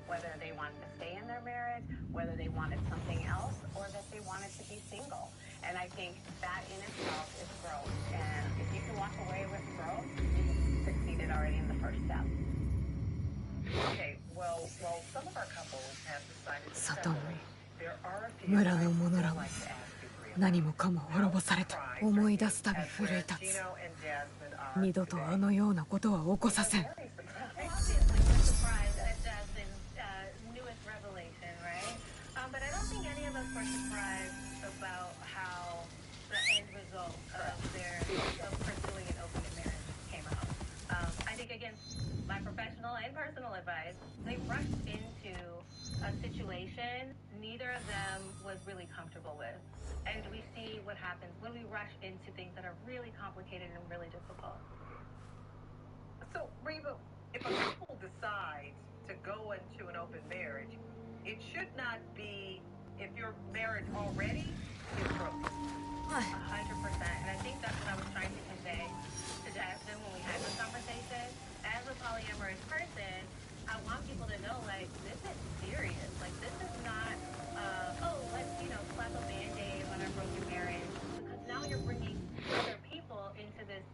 Whether they wanted to stay in their marriage, whether they wanted something else, or that they wanted to be single. And I think that in itself is growth. And if you can walk away with growth, you've succeeded already in the first step. Okay, well, some of our couples have decided to separate. There are a few 村の者らも何もかも滅ぼされた。思い出すたび奮い立つ。二度とあのようなことは起こさせん。But I don't think any of us were surprised about how the end result of pursuing an open marriage came out. I think, again, my professional and personal advice, they rushed into a situation neither of them was really comfortable with. And we see what happens when we rush into things that are really complicated and really difficult. So, Reba, if a couple decides to go into an open marriage, it should not be if your marriage already is broken. 100%. And I think that's what I was trying to convey to Jasmine when we had this conversation. As a polyamorous person, I want people to know, like, this is serious. Like, this is not, let's, slap a Band-Aid on our broken marriage. Because now you're bringing other people into this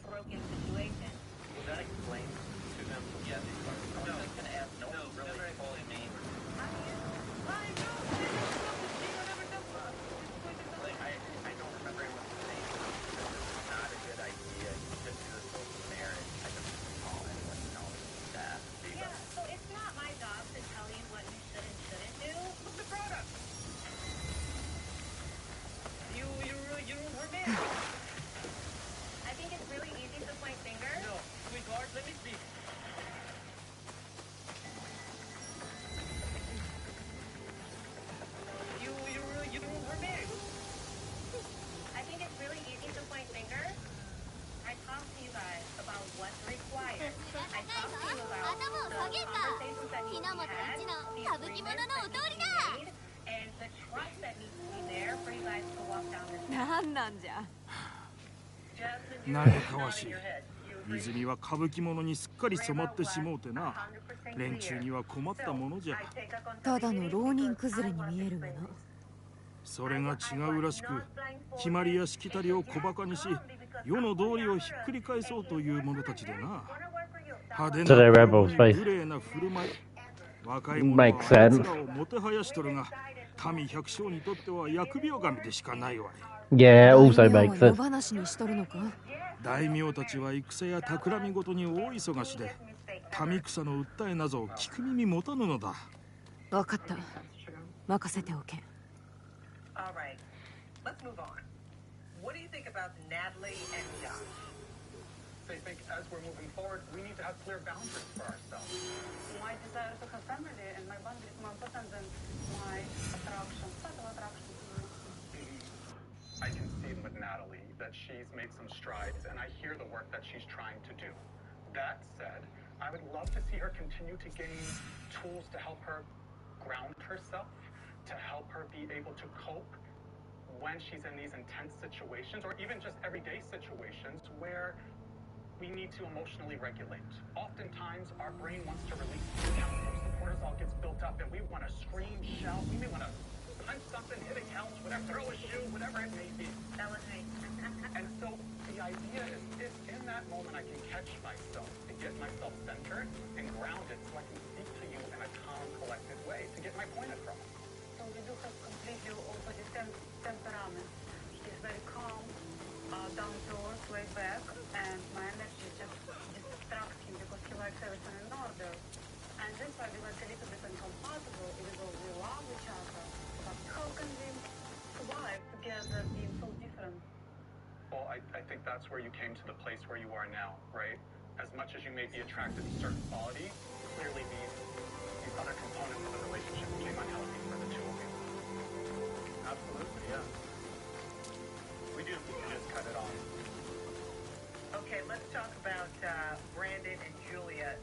broken situation. Was that explained to them? Yeah, I was just going to ask. No one really told me. I don't remember anyone saying it's not a good idea to do this open marriage. I don't recall anyone telling me that. Yeah, so it's not my job to tell you what you should and shouldn't do. Look the product. You were married. I think it's really easy to point fingers. No, sweetheart, let me speak. You were married. I think it's really easy to point fingers. I talked to you guys about what's required. I talked to you about the conversations that need to be had, the agreements that need to be made, and the trust that needs to be there for you guys to walk down this path. なんなんじゃ。嘆かわしい。泉は歌舞伎者にすっかり染まってしもうてな。連中には困ったものじゃ。ただの浪人崩れに見えるがな。それが違うらしく、決まりやしきたりを小馬鹿にし、世の道理をひっくり返そうという者たちでな。派手な無礼な振る舞い。若い者はあいつらをもてはやしとるが、民百姓にとっては疫病神でしかないわい。Yeah, also makes sense. 話にしとるのか。大名たちは戦や企みごとに大忙しで、民草の訴えなどを聞く耳持たぬのだ。わかった。任せておけ。All right, let's move on. What do you think about Natalie and Josh? So you think as we're moving forward, we need to have clear boundaries for ourselves? My desire to have family and my boundaries more important than my attraction, subtle attraction. I can see with Natalie that she's made some strides, and I hear the work that she's trying to do. That said, I would love to see her continue to gain tools to help her ground herself, to help her be able to cope when she's in these intense situations, or even just everyday situations, where we need to emotionally regulate. Oftentimes, our brain wants to release chemicals. The cortisol gets built up, and we want to scream, shout. We may want to punch something, hit a couch, whatever, throw a shoe, whatever it may be. That was me. And so the idea is, if in that moment I can catch myself and get myself centered and grounded, so I can speak to you in a calm, collected way to get my point across. So we do have completely opposite temperament. She is very calm, down to earth, laid back, and my energy just distracts him because he likes everything in order. And that's why we like a little bit incompatible, even though we love each other. But how can we survive together being so different? Well, I think that's where you came to the place where you are now, right? As much as you may be attracted to certain quality, clearly these other components of the relationship became unhealthy for the two of you. Absolutely, yeah. We just cut it off. Okay, let's talk about Brandon and Julia.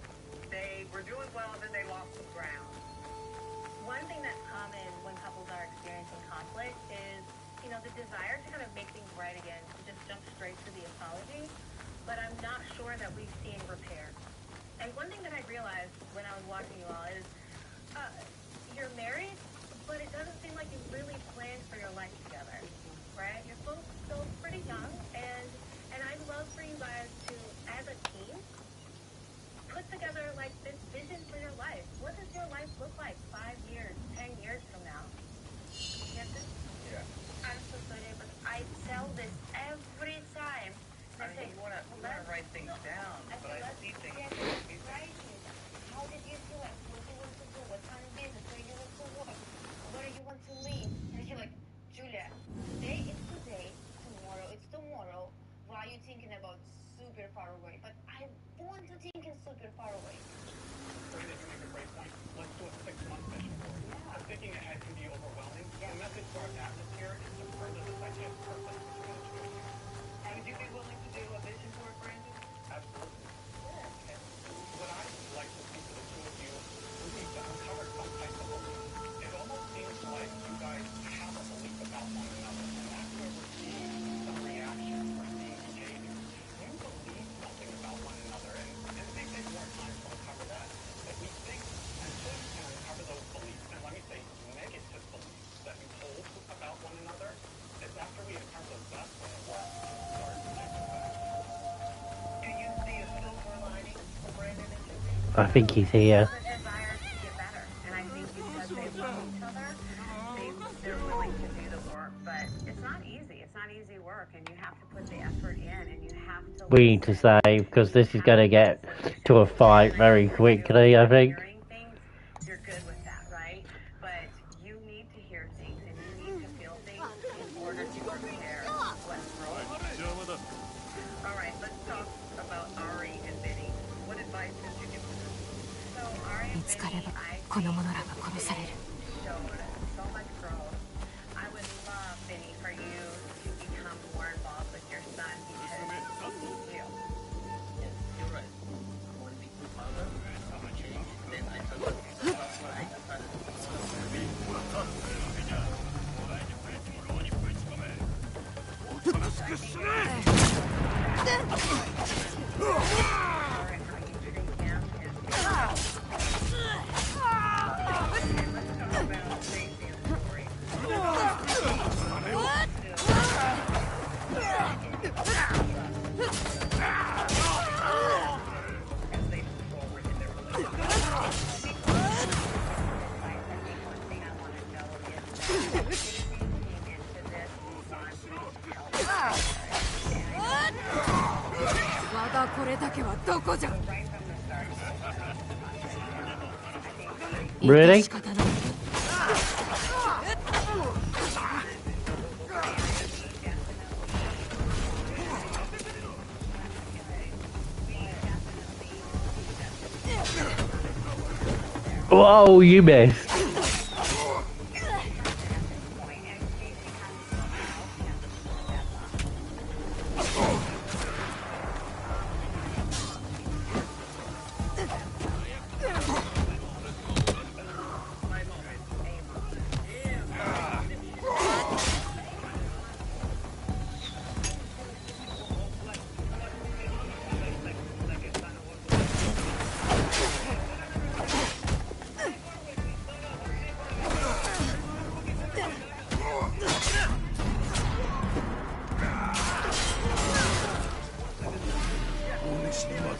They were doing well, then they lost some ground. One thing that's common when couples are experiencing conflict is, you know, the desire to kind of make things right again, to just jump straight to the apology, but I'm not sure that we've seen repair. And one thing that I realized when I was watching you all is, you're married, but it doesn't seem like you've really planned for your life together, right? You're both still pretty young, and I'd love for you guys to, as a team, put together like this vision for your life. What does your life look like 5 years, 10 years from now? Yes, yeah. I'm so sorry, but I tell this every time. I mean, you want to write things down, but I see things. Right. How did you do it? What do you want to do? What kind of business? Where you want to work? Where do you want to live? And she's like, Julia, today is today, tomorrow it's tomorrow. Why are you thinking about super far away? But I want to think in super far away. You make a great point. Let's do a 6-month vision for you. Yeah. Thinking ahead can be overwhelming. Yeah. The message to our atmosphere is to further this idea of purpose between the two of you. Would you be willing to do a vision board, Brandon? Absolutely. Yeah. And what I'd like to see for the two of you would be to uncover some type of belief. It almost seems like you guys have a belief about one another, and that's where we're seeing some reactions, we're seeing behavior. You believe something about one another, and it may take more time to uncover that. But we think until you can uncover those beliefs, and let me say negative beliefs that you hold about one another, it's after we uncover those best ones start to take effect. Do you see a silver lining for Brandon and Julia? I think he's here. The desire to get better, and I think because they love each other, they're willing to do the work. But it's not easy. It's not easy work, and you have to put the effort in, and you have to. We need to save, because this is going to get to a fight very quickly, I think. You're good with that, right? But you need to hear things, and you need to feel things in order to prepare what's wrong. All right, let's talk about Ari and Vinny. What advice would you give them? So Ari 見 and つかれ Vinny, ば I この者らが殺される showed so much growth. I would love, Vinny, for you to become more involved with your son because he needs you. Yes, you're right. I want to be the father. I want to change. Then I thought, I decided Really? Whoa, you missed.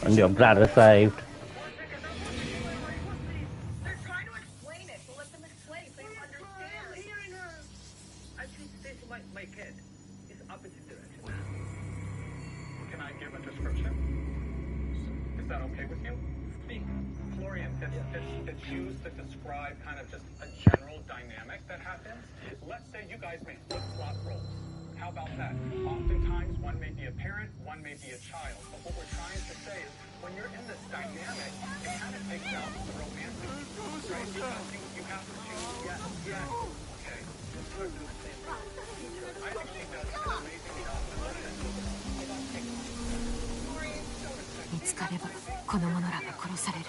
And I'm glad I saved. They're trying to explain it, so let them explain so you understand. Hearing her. I treat Stacy my kid. It's opposite direction. Can I give a description? Is that okay with you? Speak. Florian, it's used to describe kind of just a general dynamic that happens. Let's say you guys make flip-flop roles. How about that? Oftentimes, one may be a parent, one may be a child. But what we're trying to say is, when you're in this dynamic, it kind of takes out the romantic, right? Because you have to choose yes, yes. Okay. I think she does an amazing job. 見つかればこの者らが殺される。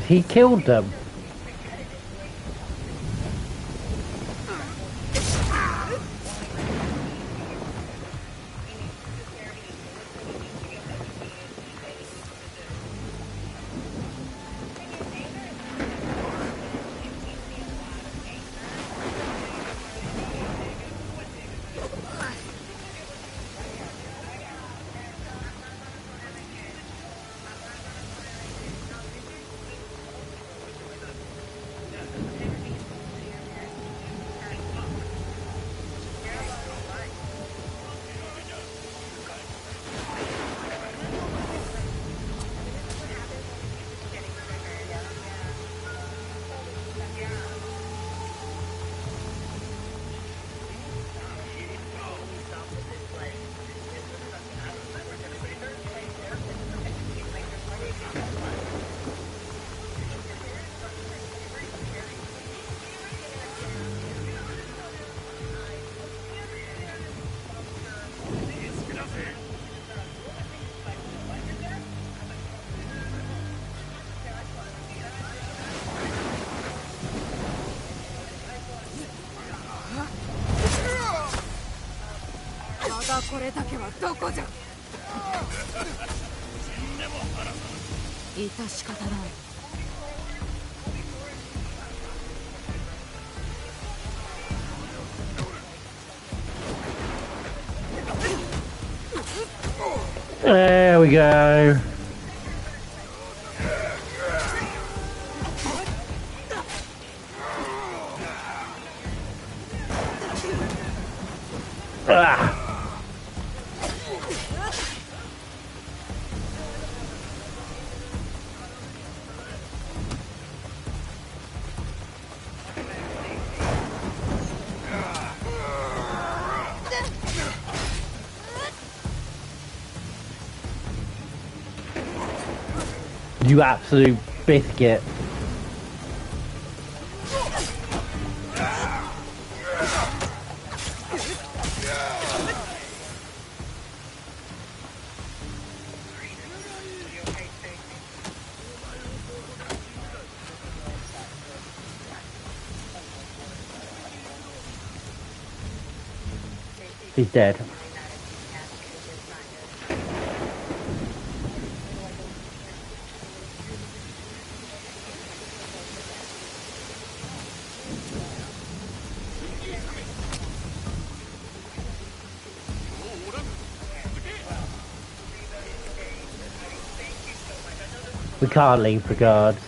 He killed them.これだけはどこじゃ。致し方ない。There we go. Ah. You absolute biscuit. He's dead. We can't leave the guards.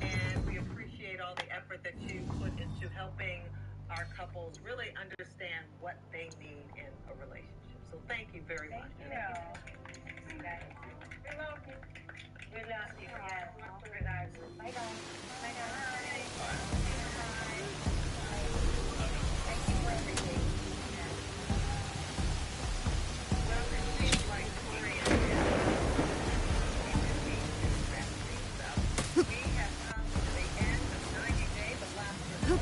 And we appreciate all the effort that you put into helping our couples really understand what they need in a relationship. So thank you very much. Thank you. We love you. We love you. Yes. Bye, guys. Bye, guys. Thank you for everything. Well, it seems like we have come to the end of 90 days of last year.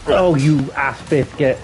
Oh, you ass biscuit.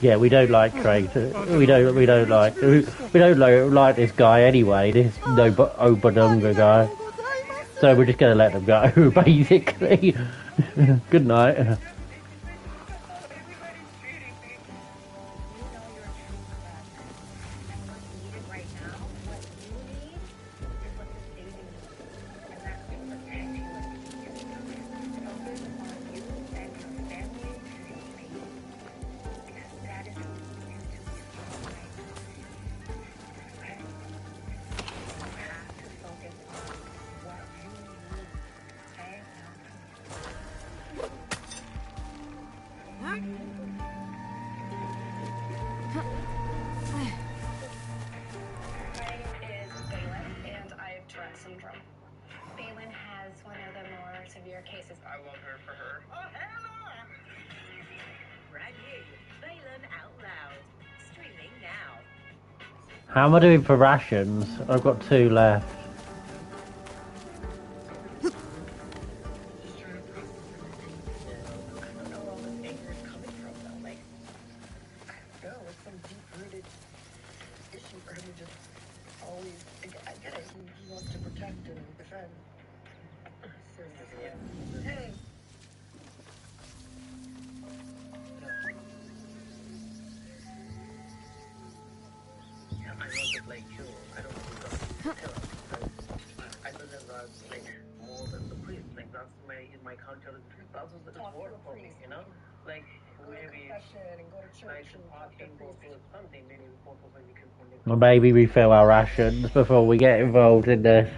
Yeah, we don't like Craig. We don't like this guy anyway. This Obadunga guy. So we're just gonna let them go, basically. Good night. How am I doing for rations? I've got 2 left. Or maybe refill our rations before we get involved in this.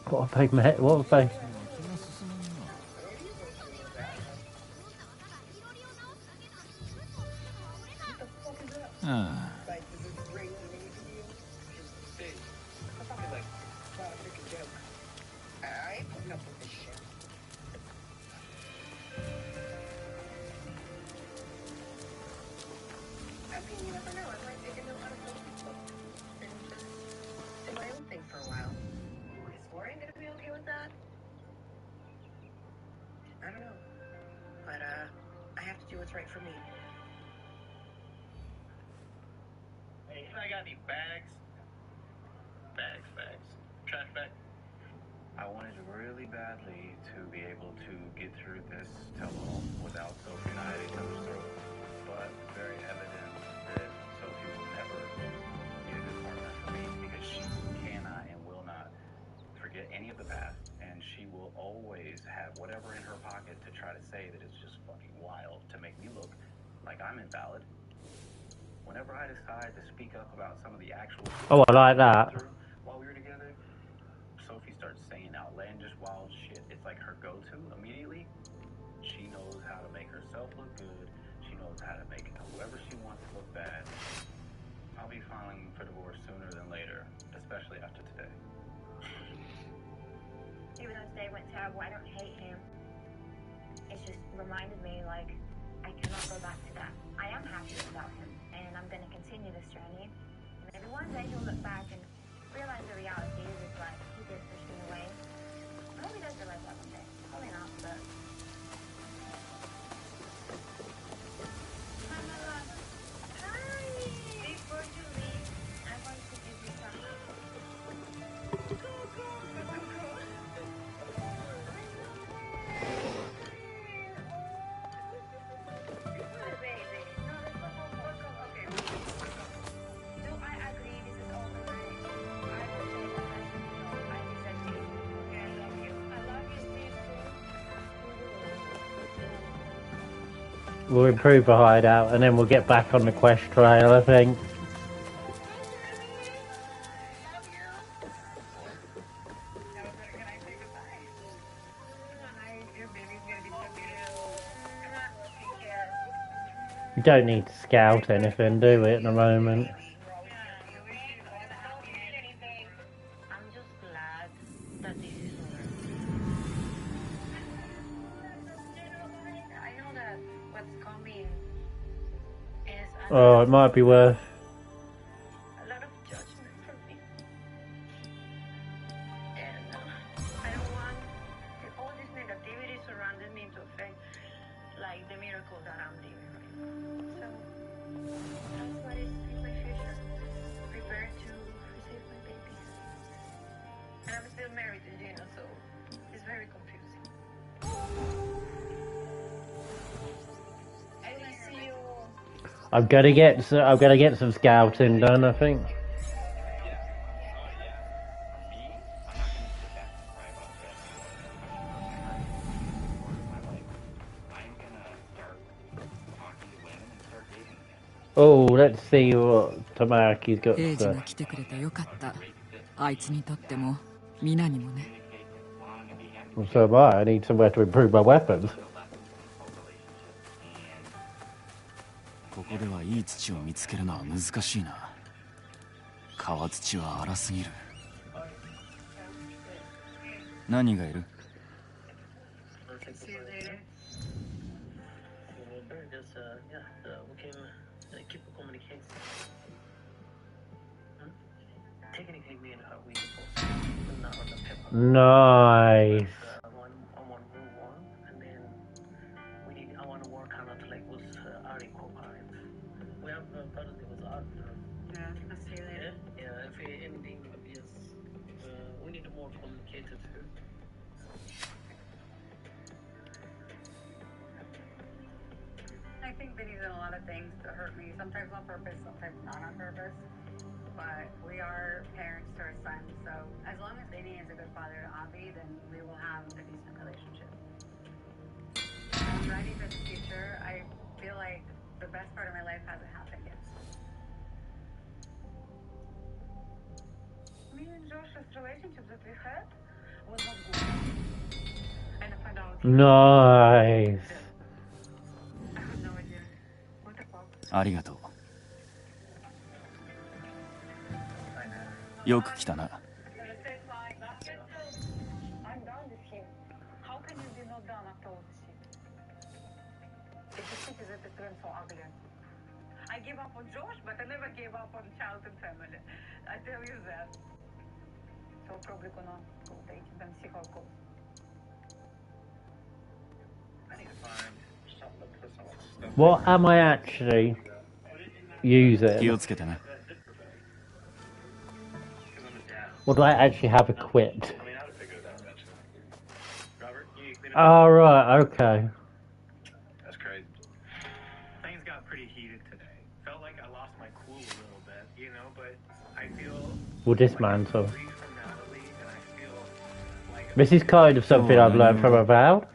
What a big mate, what a big... Ah. Oh, I like that. While we were together, Sophie starts saying outlandish, wild shit. It's like her go-to immediately. She knows how to make herself look good. She knows how to make whoever she wants look bad. I'll be filing for divorce sooner than later, especially after today. Even though today went terrible, I don't hate him. It's just reminded me, like, I cannot go back to that. I am happy without him, and I'm going to continue this journey. Maybe one day he'll look back and realize the reality is like, he did push me away. I hope he does realize that one day. Probably not, but... Hi, my love. Hi! Before you leave, I want to give you something. We'll improve the hideout and then we'll get back on the quest trail, I think. You don't need to scout anything, do we, at the moment? Oh, it might be worth. A lot of judgment from me. And I don't want all this negativity surrounding me to affect, like, the miracle that I'm living right now. So, that's what is in my future. Prepare to receive my baby. And I'm still married to Gina, so it's very confusing. I will see you. I'm gonna get some scouting done, I think. Oh, let's see what Tamaki's got エイジが to 来てくれてよかった。あいつにとっても、ミナにもね。 Well, so am I. I need somewhere to improve my weapons. ここではいい土を見つけるのは難しいな。川土は荒すぎる。何がいる？ See you later. We can keep communicating. Technically, me and her we both not on the paper. Nice. I want to move on, and then I want to work on it like with Ari co-parents. We have brothers with art. Yeah, I'll see you later. Yeah, if anything, yes, we need more communicated. I think Vinny's done a lot of things to hurt me, sometimes on purpose, sometimes not on purpose. But we are parents to our son, so as long as Vinny is a good father to Avi, then we will have a decent relationship. I'm ready for the future. I feel like the best part of my life hasn't happened yet. Me and Josh's relationship that we had was not good. And I found out. Nice. ありがとう。よく来たな。I'm done with him. How can you be not done after all this shit? It just seems as if it turned so ugly. I gave up on Josh, but I never gave up on child and family. I tell you that. So probably gonna go date and see how it goes. I need to find something to put some of the stuff. What am I actually using? 気をつけてね。 What do I actually have equipped? Oh, right, okay. That's crazy. Things got pretty heated today. Felt like I lost my cool a little bit, you know, but I feel We'll dismantle. This is kind of something I've learned from Avowed.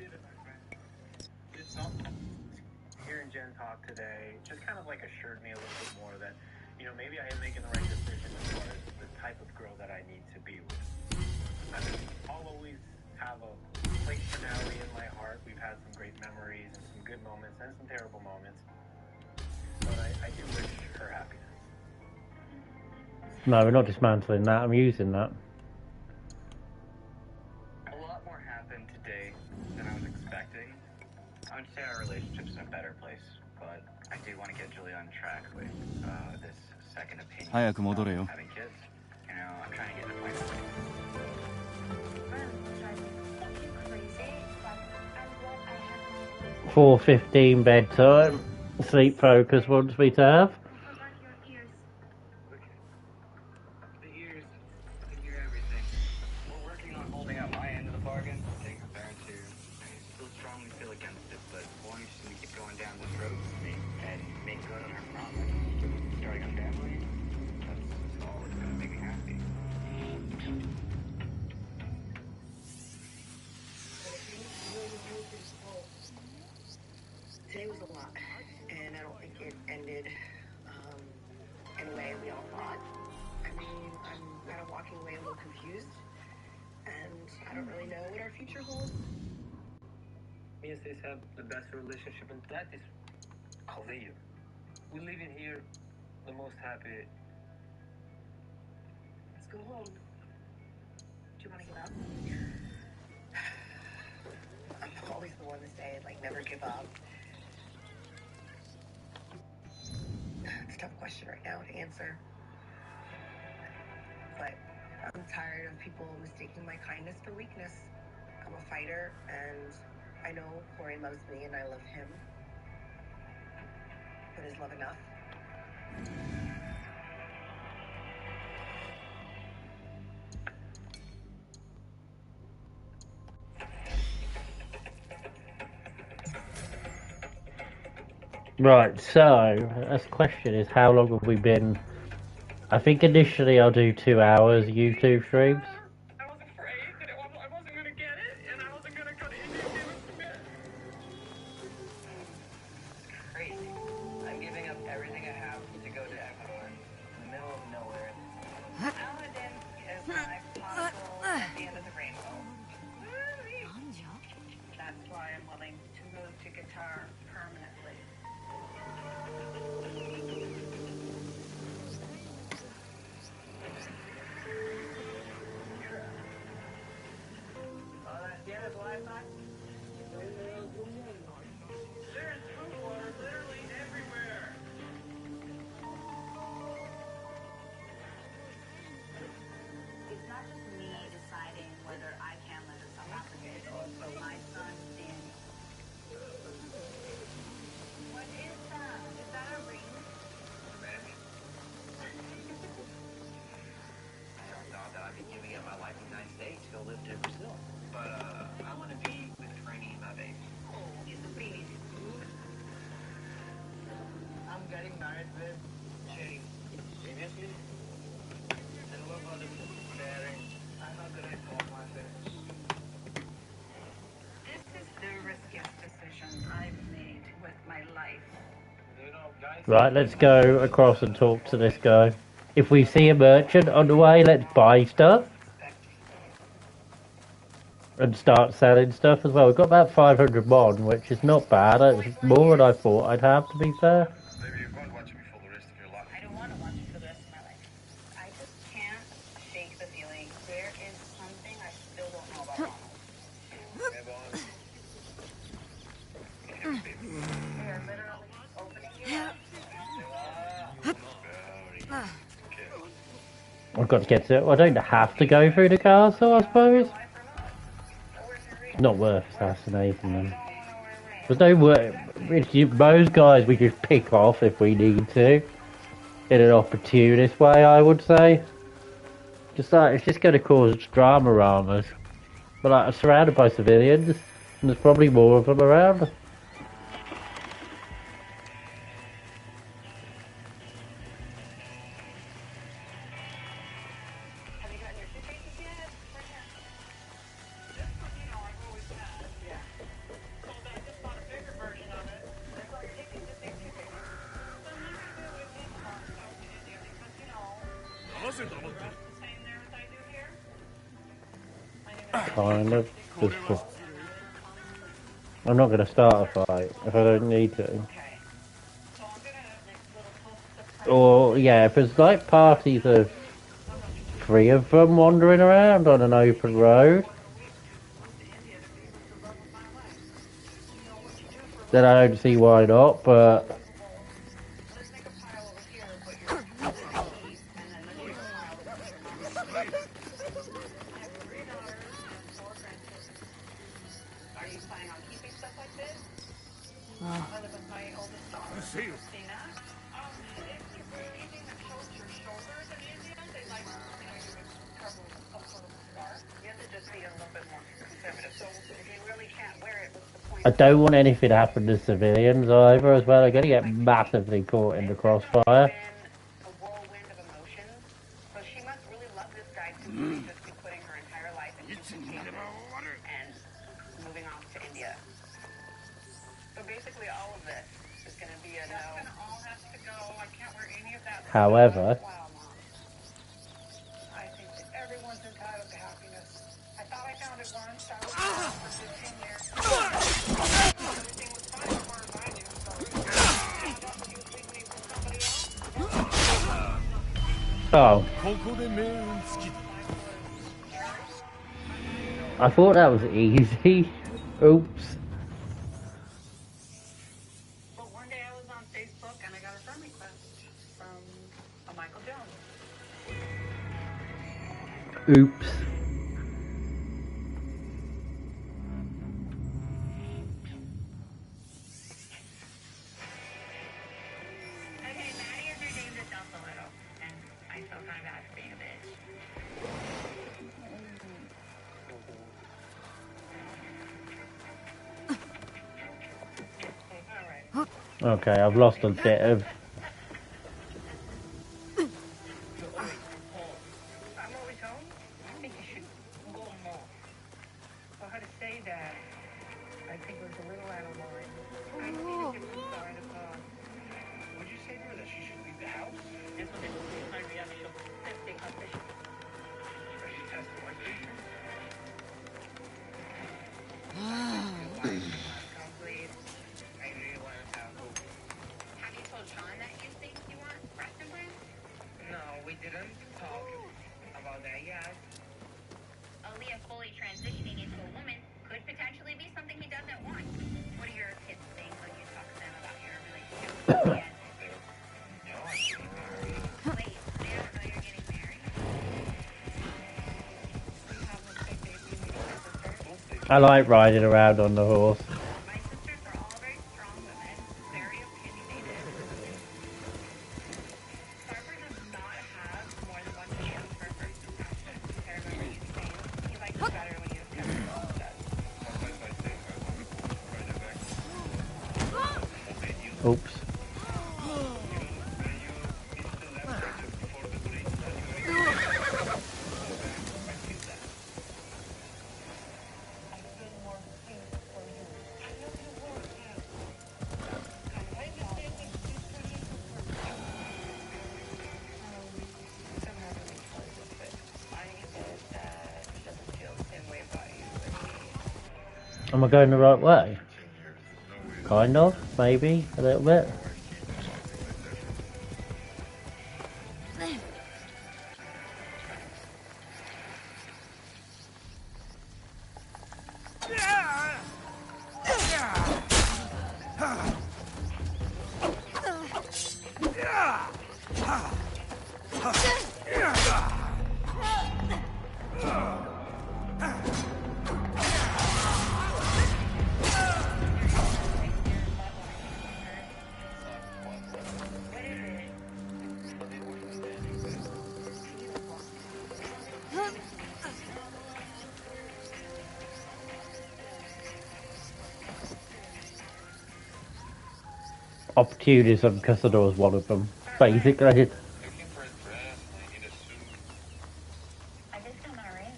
hearing Jen talk today just kind of like assured me a little bit more that, you know, maybe I am making the right decision as far as the type of girl that I need to be with. I mean, I'll always have a place for Natalie in my heart. We've had some great memories and some good moments and some terrible moments. But I do wish her happiness. No, we're not dismantling that. I'm using that. A lot more happened today than I was expecting. I would say our relationship's in a better place, but I do want to get Julie on track with this second opinion. 早く戻れよ。 Having kids. You know, I'm trying to get the plan. Well, 4:15 bedtime. Sleep focus wants me to have. The ears can hear everything. We're working on holding out my end of the bargain, getting her parents who still strongly feel against it, but one just going to keep going down this road with me and make good on her promise. Starting a family, that's all that's going to make me happy. Today was a lot, and I don't think it ended in a way we all thought. I mean, I'm kind of walking away a little confused, and I don't really know what our future holds. Me and Sis have the best relationship, and that is Calvillo. We live in here the most happy. Let's go home. Do you want to give up? I'm always the one to say, like, never give up. It's a tough question right now to answer. But I'm tired of people mistaking my kindness for weakness. I'm a fighter, and I know Corey loves me, and I love him. But is love enough? Right, so the question is, how long have we been? I think initially I'll do 2 hours YouTube streams. I was afraid that I wasn't going to get it, and I wasn't going to go to India and submit. It's crazy. I'm giving up everything I have to go to Ecuador, in the middle of nowhere. Aladdin is my possible at the end of the rainbow. That's why I'm willing to move to guitar permanently. ¿Tienes Wi-Fi? There's food water literally everywhere. It's not just me deciding whether I can live in South Africa. It's also my son, Danny. What is that? Is that a ring? Maybe. I don't know that I'd be giving up my life in the United States to go live to Brazil. But I want to be with Franny and my baby. Oh, it's a baby. I'm getting married with Sherry. Seriously? And what about the parents? I'm not gonna call my parents. This is the riskiest decision I've made with my life. You know, guys. Right, let's go across and talk to this guy. If we see a merchant on the way, let's buy stuff. And start selling stuff as well. We've got about 500 mon, which is not bad. It's more than I thought I'd have, to be fair. Maybe you won't watch me for the rest of your life. I don't want to watch you for the rest of my life. I just can't shake the feeling there is something I still don't know about Ronald. We are literally opening you up. I've got to get to it. I don't have to go through the castle, I suppose. Not worth assassinating them. There's no worth. Those guys we just pick off if we need to. In an opportunist way, I would say. Just like, it's just going to cause drama-ramas. But like, I'm surrounded by civilians, and there's probably more of them around. Kind of. Just I'm not going to start a fight if I don't need to. Or, yeah, if there's like parties of 3 of them wandering around on an open road. Then I don't see why not, but... I don't want anything to happen to civilians either as well. They're going to get massively caught in the crossfire. However, oh. I thought that was easy. Oops. But one day I was on Facebook and I got a friend request from a Michael Jones. Oops. Okay, Maddie has redeemed herself a little, and I feel kind of bad for being a bitch. Okay, I've lost a bit of... I'm always home. I think you should go more. For her to say that, I think it was a little out of line. I see the different side of her. Would you say to her that she should leave the house? This was my reaction. Testing her vision. She tested my vision. Have you told Sean that you think you want breast implants? No, we didn't talk about that yet. Aaliyah fully transitioning into a woman could potentially be something he doesn't want. What do your kids think when you talk to them about your relationship with Aaliyah? Wait, they don't know you're getting married? I like riding around on the horse. Oops. Am I going the right way? Kind of, maybe, a little bit. Opportunism, because I was one of them, basically. I just got my ring.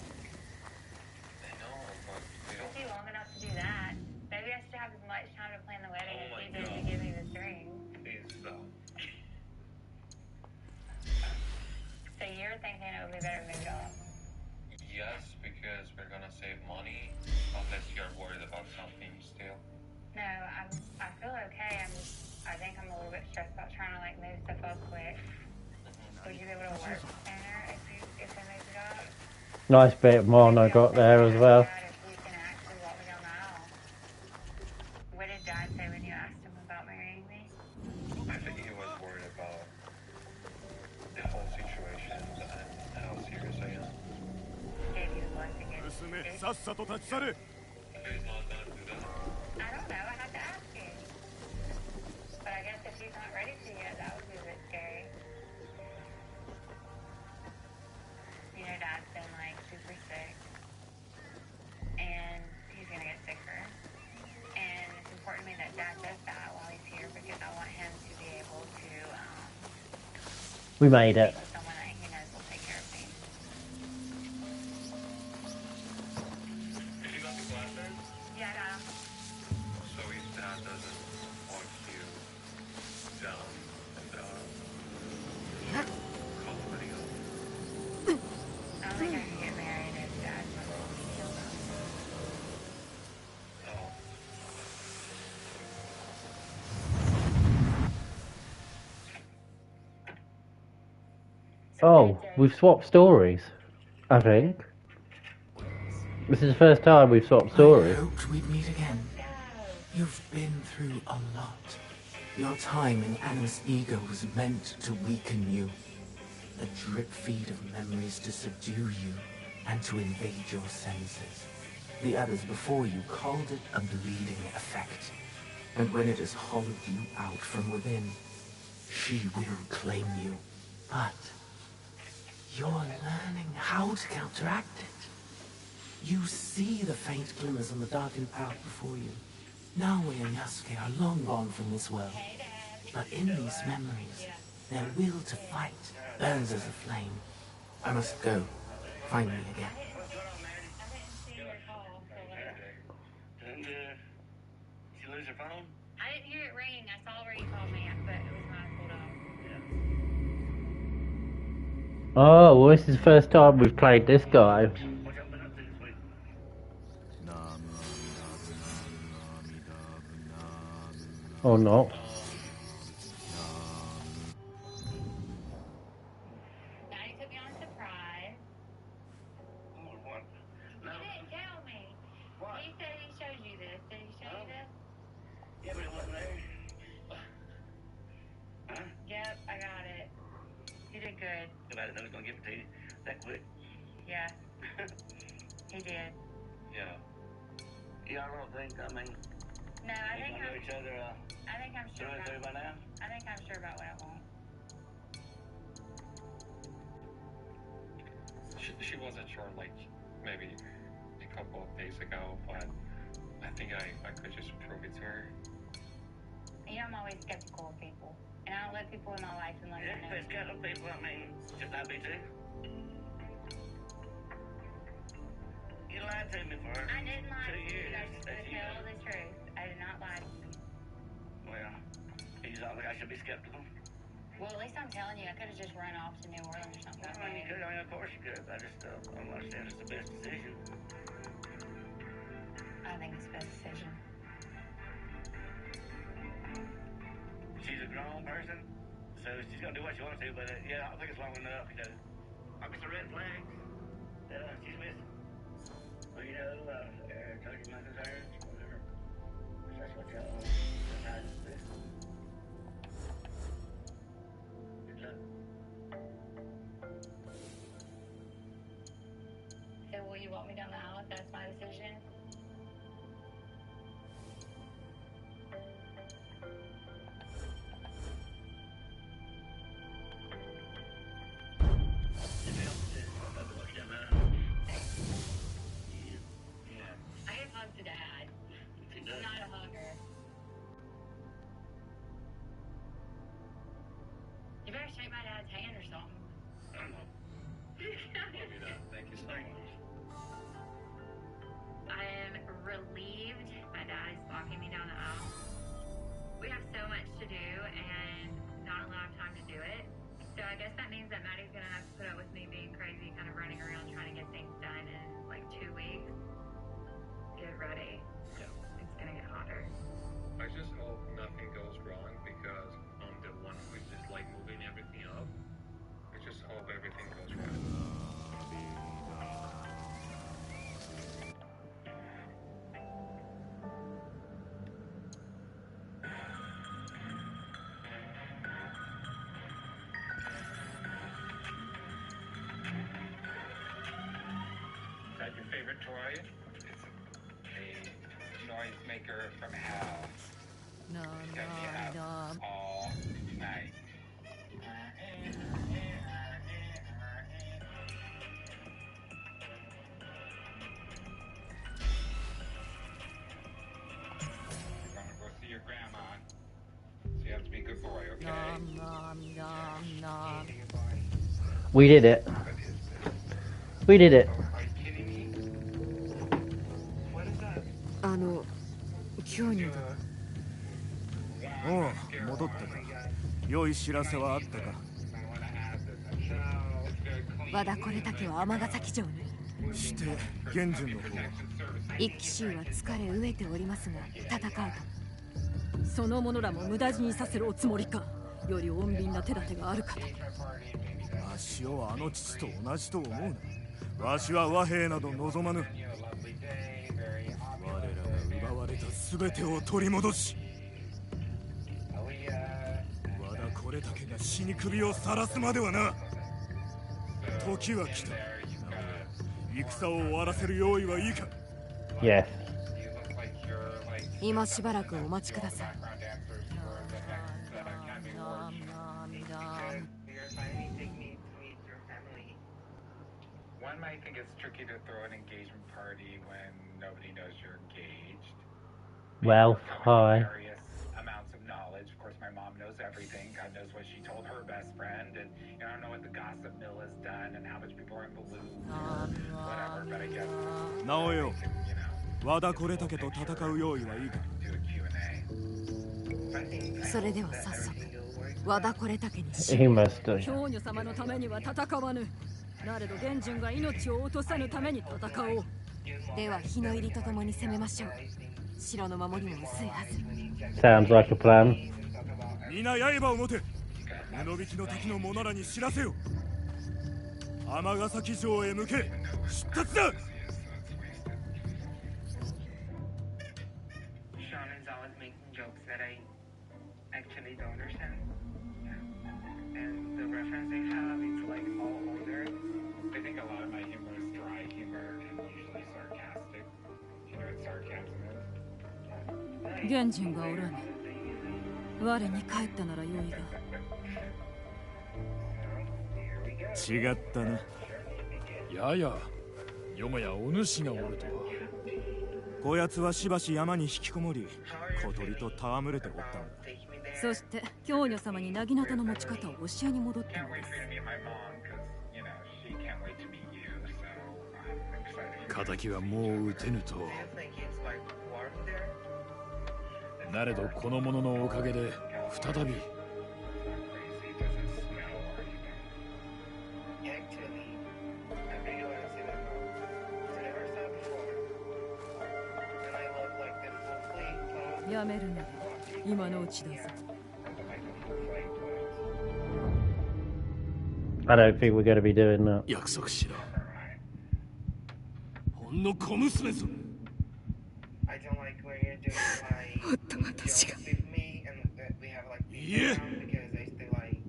Took you long enough to do that. Maybe I should have as much time to plan the wedding as you did to give me this ring. So you're thinking it would be better moved off? Yes, because we're gonna save money, unless you're worried about something still. No, I feel okay. I think I'm a little bit stressed about trying to like move stuff up quick. Would you be able to work sooner if they move Nice bit of mono got there as well. What did Dad say when you asked him about marrying me? I think he was worried about the whole situation and how serious I am. Gave you a blessing and娘、さっさと立ち去れ。 I don't know, I have to ask him. But I guess if he's not ready to yet, that would be a bit scary. You know, Dad's been like super sick. And he's gonna get sicker. And it's important to me that Dad does that while he's here because I want him to be able to We made it. be with someone that he knows will take care of me. Did you got the glasses? Yeah, I got him. So his dad doesn't want you down and call somebody else. I don't think I can get married if Dad wants me to kill them. Oh, we've swapped stories, I think. This is the first time we've swapped stories. I hoped we'd meet again. You've been through a lot. Your time in Anna's ego was meant to weaken you. A drip feed of memories to subdue you and to invade your senses. The others before you called it a bleeding effect. And when it has hollowed you out from within, she will claim you. But you're learning how to counteract it. You see the faint glimmers on the darkened path before you. Naoi and Yasuke are long gone from this world. But in these memories, their will to fight burns as a flame. I must go. Find me again. And, did you lose your phone? I didn't hear it ring. I saw where you called me, but it was not pulled off. Oh, well, this is the first time we've played this guy. Or not. Daddy took me on a surprise. What? No. He didn't tell me. What? He said he showed you this. Did he show you this? Yeah, but it wasn't there. Huh? Yep, I got it. You did good. If I didn't know he was going to give it to you that quick. Yeah. He did. Yeah. Yeah, I don't think, I mean, No, I think know each other, I think I'm sure through and through by now? I think I'm sure about what I want. She wasn't sure, like, maybe a couple of days ago, but I think I could just prove it to her. You know, I'm always skeptical of people. And I don't let people in my life unless Yeah, I know. but skeptical people, I mean, should I be too? You lied to me for I didn't lie 2 to you. years. I just That's you. tell the truth. I did not lie to you. Well, you just don't think I should be skeptical? Well, at least I'm telling you, I could have just run off to New Orleans or something. Well, you could. I mean, of course you could. I just don't understand it's the best decision. I think it's the best decision. She's a grown person, so she's gonna do what she wants to. But yeah, I think it's long enough. You know, I'll get some red flags that she's missing. Well, you know, told you my concerns, whatever. If that's what y'all decide to do. Good luck. So will you walk me down the aisle if that's my decision? I have hugged to Dad. I'm not a hugger. You better shake my dad's hand or something. Thank you so much. I am relieved my dad is walking me down the aisle. We have so much to do and not a lot of time to do it. So I guess that means that Maddie's gonna have to put up with me being crazy, kind of running around trying to get things done in like 2 weeks. Get ready. It's gonna get hotter. I just hope nothing goes wrong because I'm the one who's just like moving everything up. I just hope everything goes right. noisemaker from hell. Nom, Kept me up nom, nom. all night. You're gonna go see your grandma. So you have to be a good boy, okay? Nom, nom, nom, nom. We did it. We did it. 今日におう、戻ったか。良い知らせはあったか。和田是武は尼崎城に。して玄順の方は。一騎衆は疲れ飢えておりますが戦うと。その者らも無駄死にさせるおつもりか。より穏便な手立てがあるかと。わしをあの父と同じと思うな。わしは和平など望まぬ。我らが奪われた全てを取り戻し、和田是武が死に首を晒すまではな。時は来た。戦を終わらせる用意はいいか。Yes. 今しばらくお待ちください。One might think it's tricky to throw an engagement party when nobody knows you're engaged. Well, hi. Various amounts of knowledge. Of course, my mom knows everything. God knows what she told her best friend, and I don't know what the gossip mill has done and how much people are in balloons or whatever. But I guess. 直よ、和田是武と戦う用意はいいか。それでは早速和田是武に He must do. 兵女様のためには戦わぬ。なれど玄順が命を落とさぬために戦おう。では日の入りとともに攻めましょう。城の守りも薄いはず。 Sounds like a plan. 皆刃を持て。布引きの敵の者らに知らせよ。尼崎城へ向け出立だ。Shannon's always making jokes that I actually don't understand. And the reference they have is like all older. I think a lot of my humor is dry humor and usually sarcastic. Do you know what sarcasm is? 玄順がおらぬ。我に帰ったならよいが。違ったな。やや、よもやお主がおるとは。こやつはしばし山に引きこもり、小鳥と戯れておったのだ。そして兵女様に薙刀の持ち方を教えに戻ったのです。敵はもう撃てぬと。なれどこの者のおかげで再び。やめるなら今のうちだぞ。I don't think we're going to be doing that. 約束しろ。ほんの小娘ぞ。夫私が。いえ、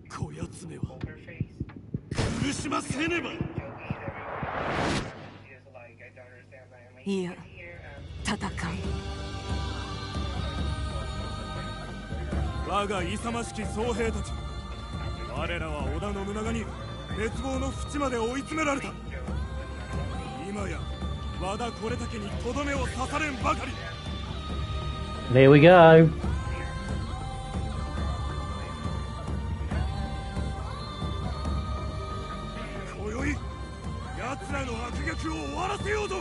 こやつめは苦しませねば。いや、戦う。我が勇ましき僧兵たち、我らは織田信長に滅亡の淵まで追い詰められた。今や和田是武にとどめを刺されんばかり。 Here we go. 今宵奴らの悪逆を終わらせようぞ。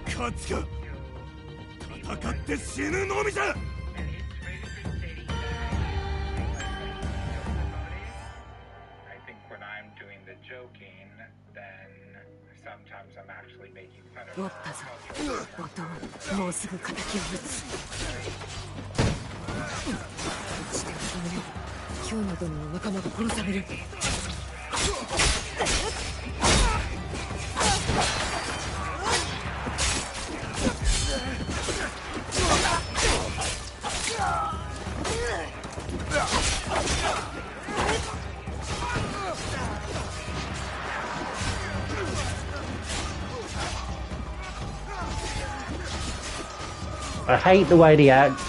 勝つか戦って死ぬのみじゃ。おったぞ。おともうすぐ敵を撃つ。落ちてはダメだ。兵馬殿の仲間が殺される。I hate the way they act.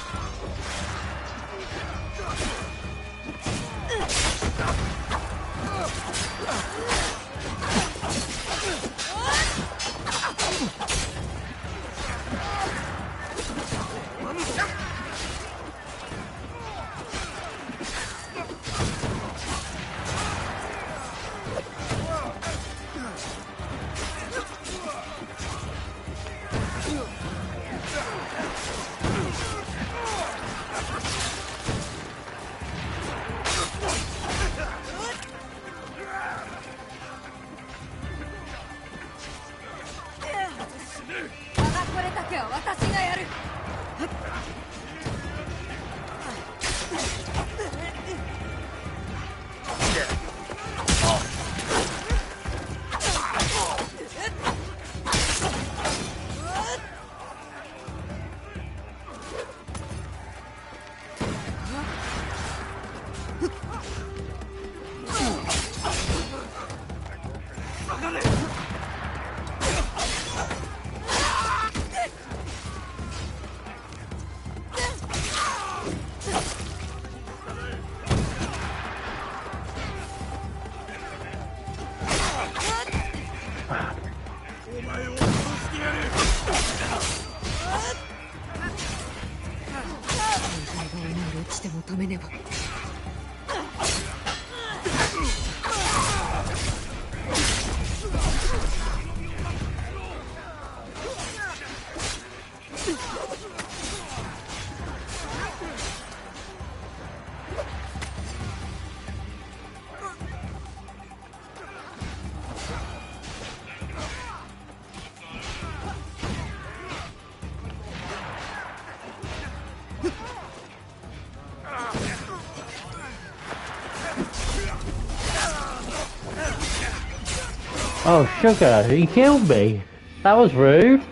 Oh, sugar, he killed me. That was rude. How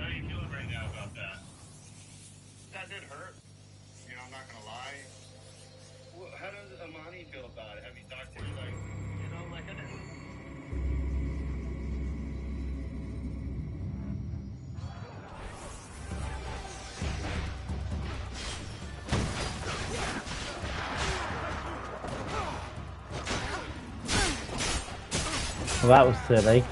are you feeling right now about that? That did hurt. You know, I'm not gonna lie. Well, how does Amani feel about it? Have you talked to her? Like, you know, like I didn't. Well, that was silly.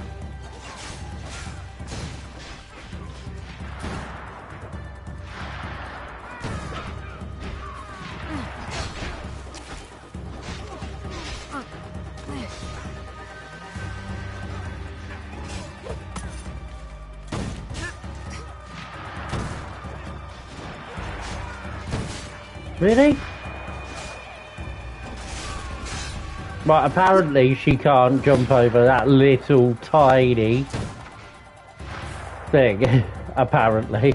Really? But apparently she can't jump over that little tiny thing, apparently.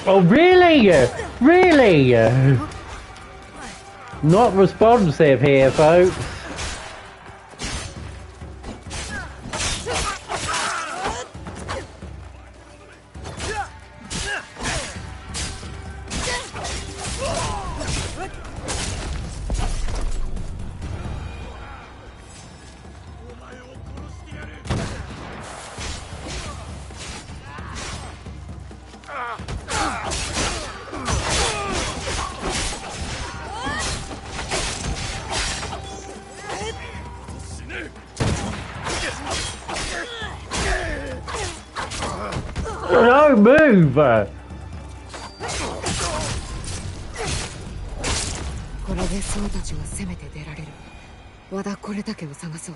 Oh, really? Really? Not responsive here, folks. No, move! これで僧たちは攻めて出られる。和田これだけを探そう。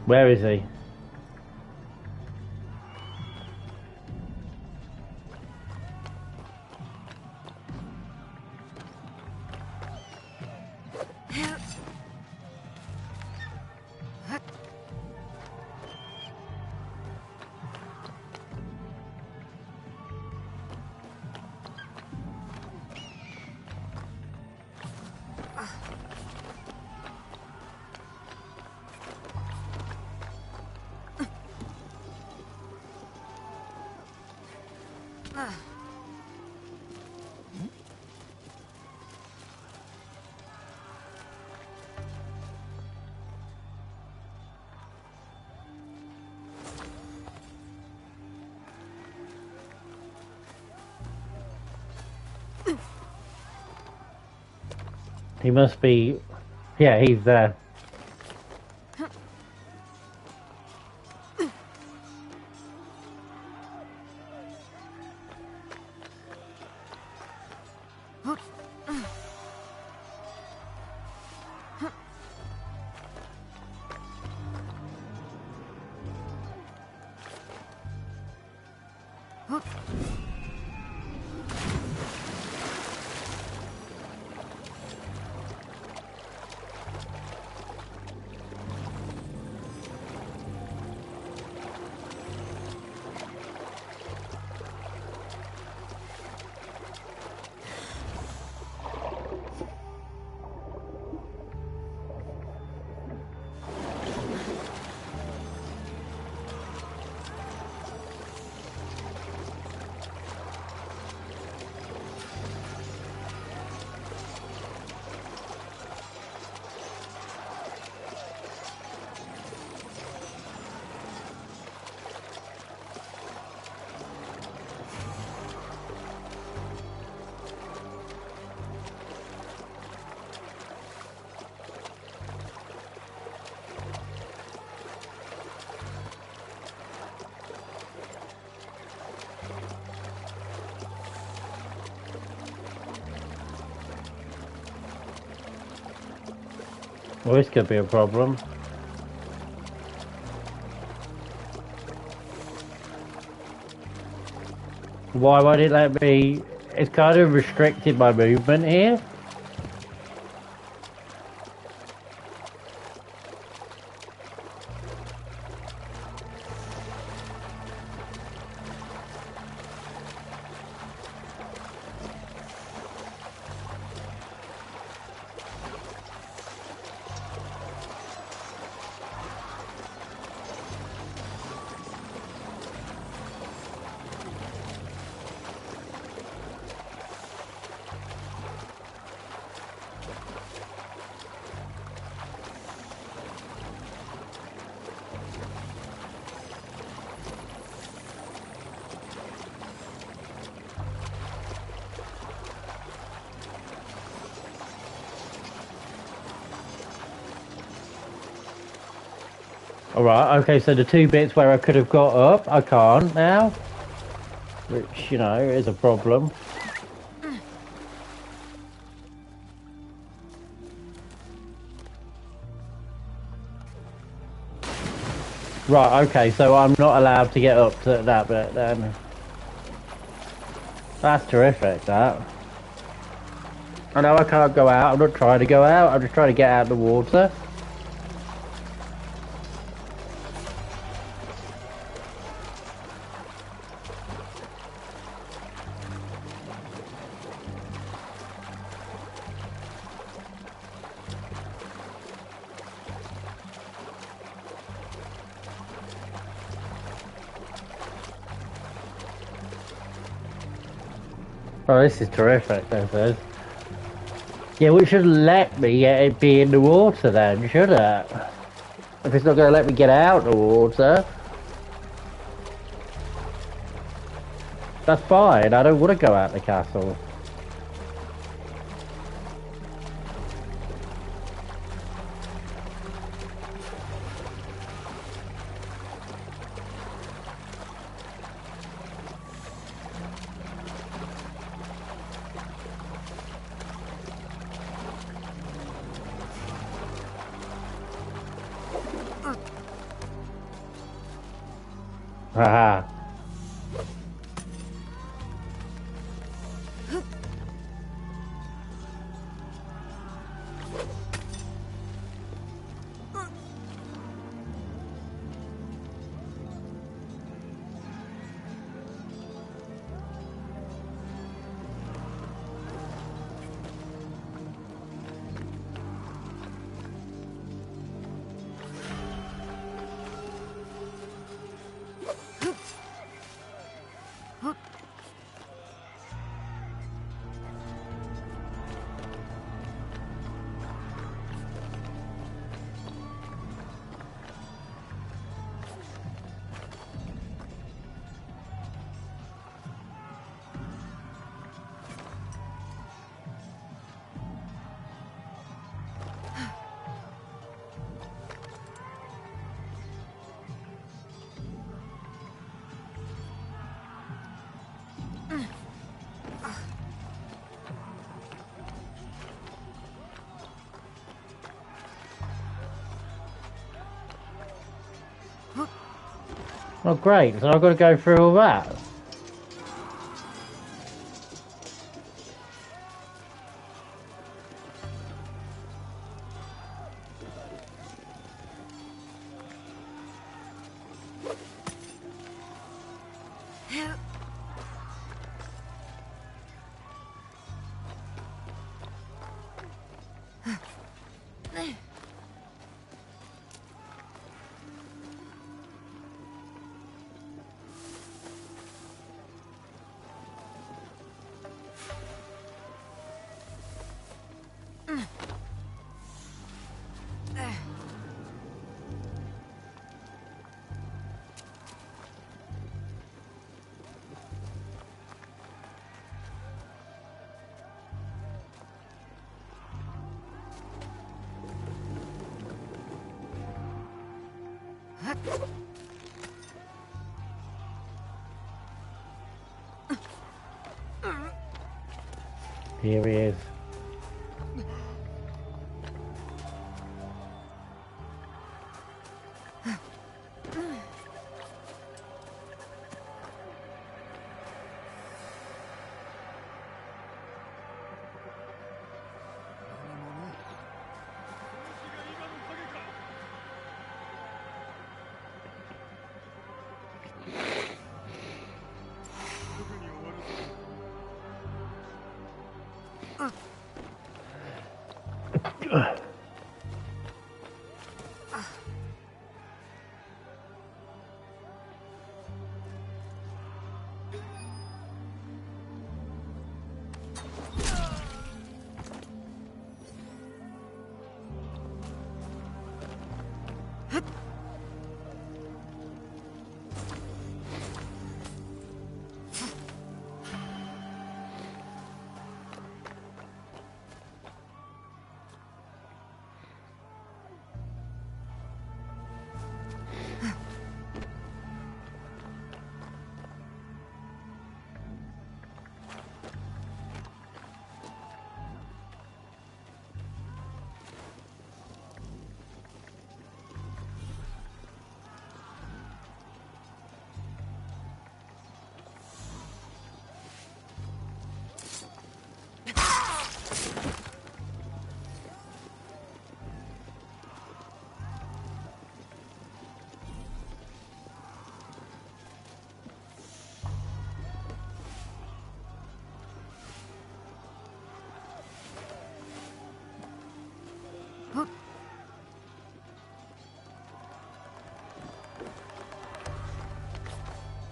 Where is he? He must be... Yeah, he's there. Well, this could be a problem. Why won't it let me... It's kind of restricted my movement here. Alright, okay, so the two bits where I could have got up, I can't now. Which, you know, is a problem. Right, okay, so I'm not allowed to get up to that bit then. That's terrific, that. I know I can't go out, I'm not trying to go out, I'm just trying to get out of the water. Oh, this is terrific, this is. Yeah, we should let me be in the water then, should it? If it's not going to let me get out of the water. That's fine, I don't want to go out the castle. Haha. Oh great, so I've got to go through all that. Here he is.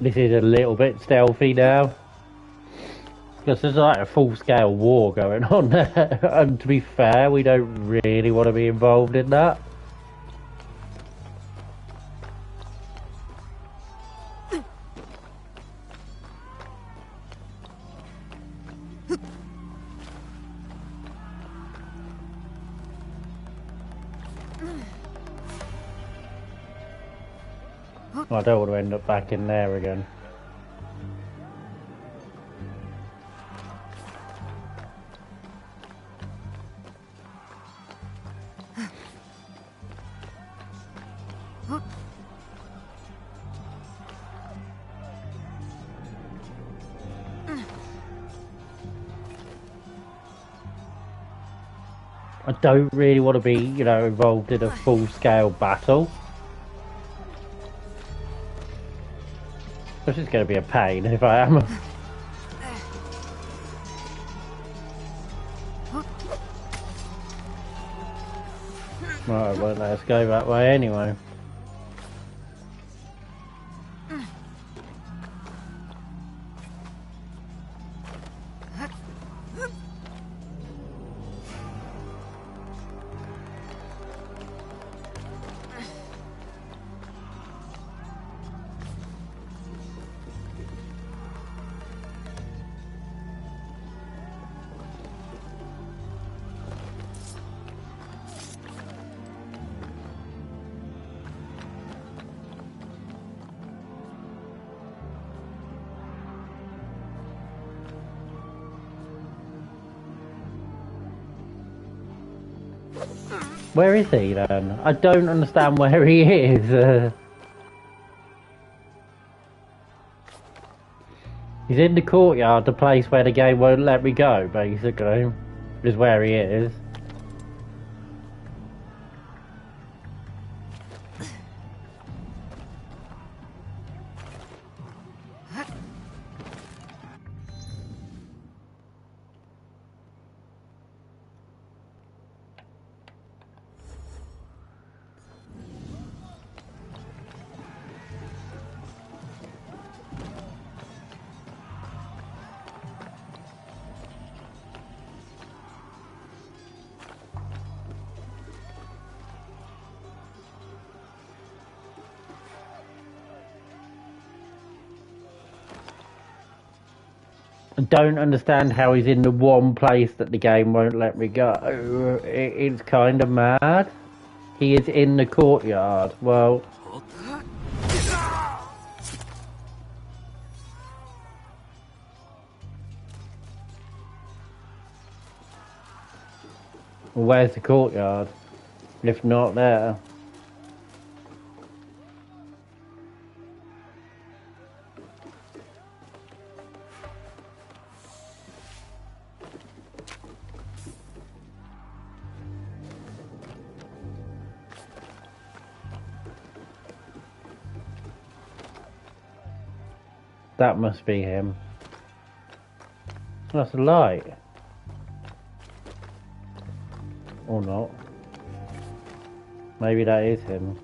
This is a little bit stealthy now. Because there's like a full-scale war going on there. And to be fair, we don't really want to be involved in that. I don't want to end up back in there again. I don't really want to be, you know, involved in a full-scale battle. This is going to be a pain if I am. Right, well, let's go that way anyway. Where is he then? I don't understand where he is. He's in the courtyard, the place where the game won't let me go, basically. Is where he is. I don't understand how he's in the one place that the game won't let me go. It's kind of mad. He is in the courtyard. Well... Where's the courtyard? If not there. That must be him. That's a light. Or not. Maybe that is him.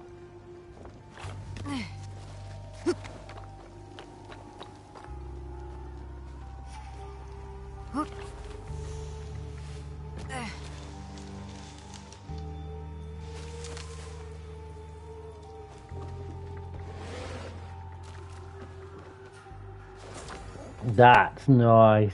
That's nice.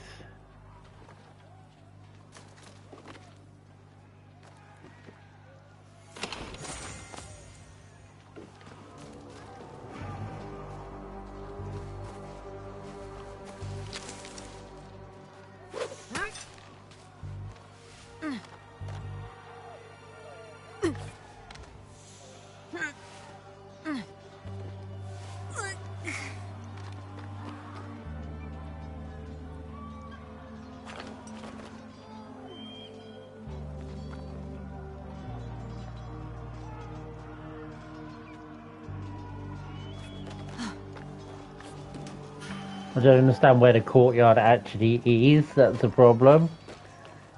I don't understand where the courtyard actually is, that's the problem.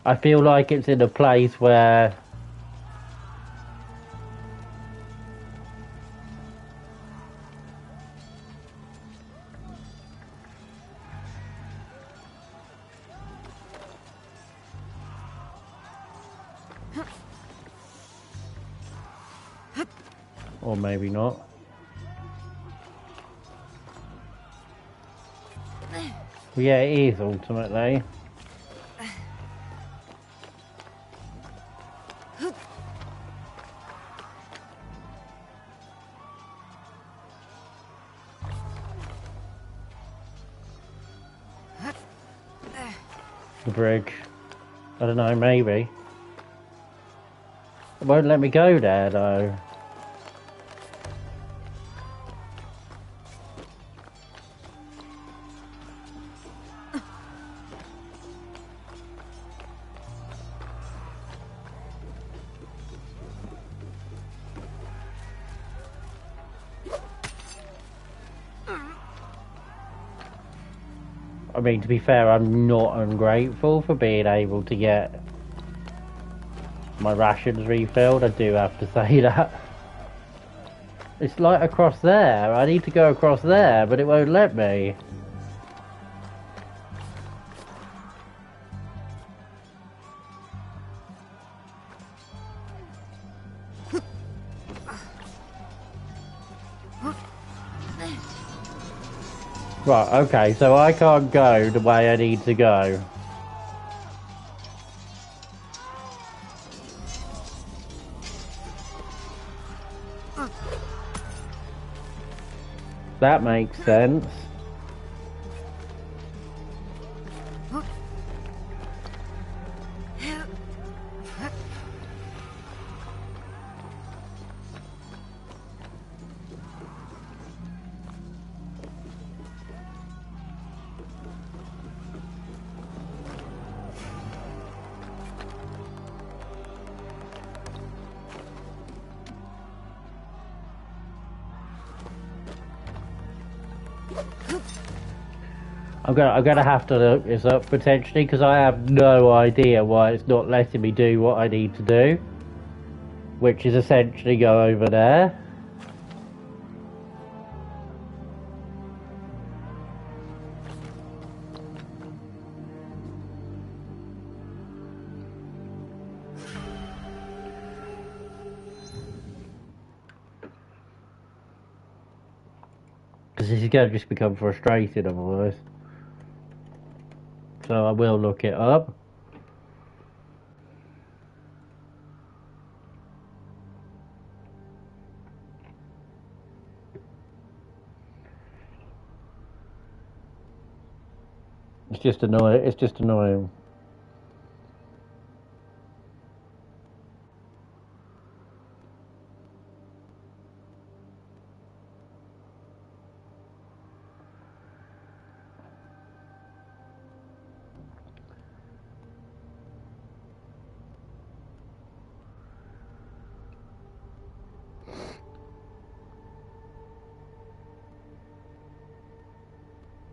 I feel like it's in a place where... Or maybe not. Yeah, it is ultimately. The bridge. I don't know, maybe. It won't let me go there though. I mean, to be fair, I'm not ungrateful for being able to get my rations refilled. I do have to say that. It's like across there. I need to go across there, but it won't let me. Right, okay, so I can't go the way I need to go. That makes sense. I'm gonna have to look this up potentially because I have no idea why it's not letting me do what I need to do, which is essentially go over there. Because this is going to just become frustrating otherwise. So I will look it up. It's just annoying. It's just annoying.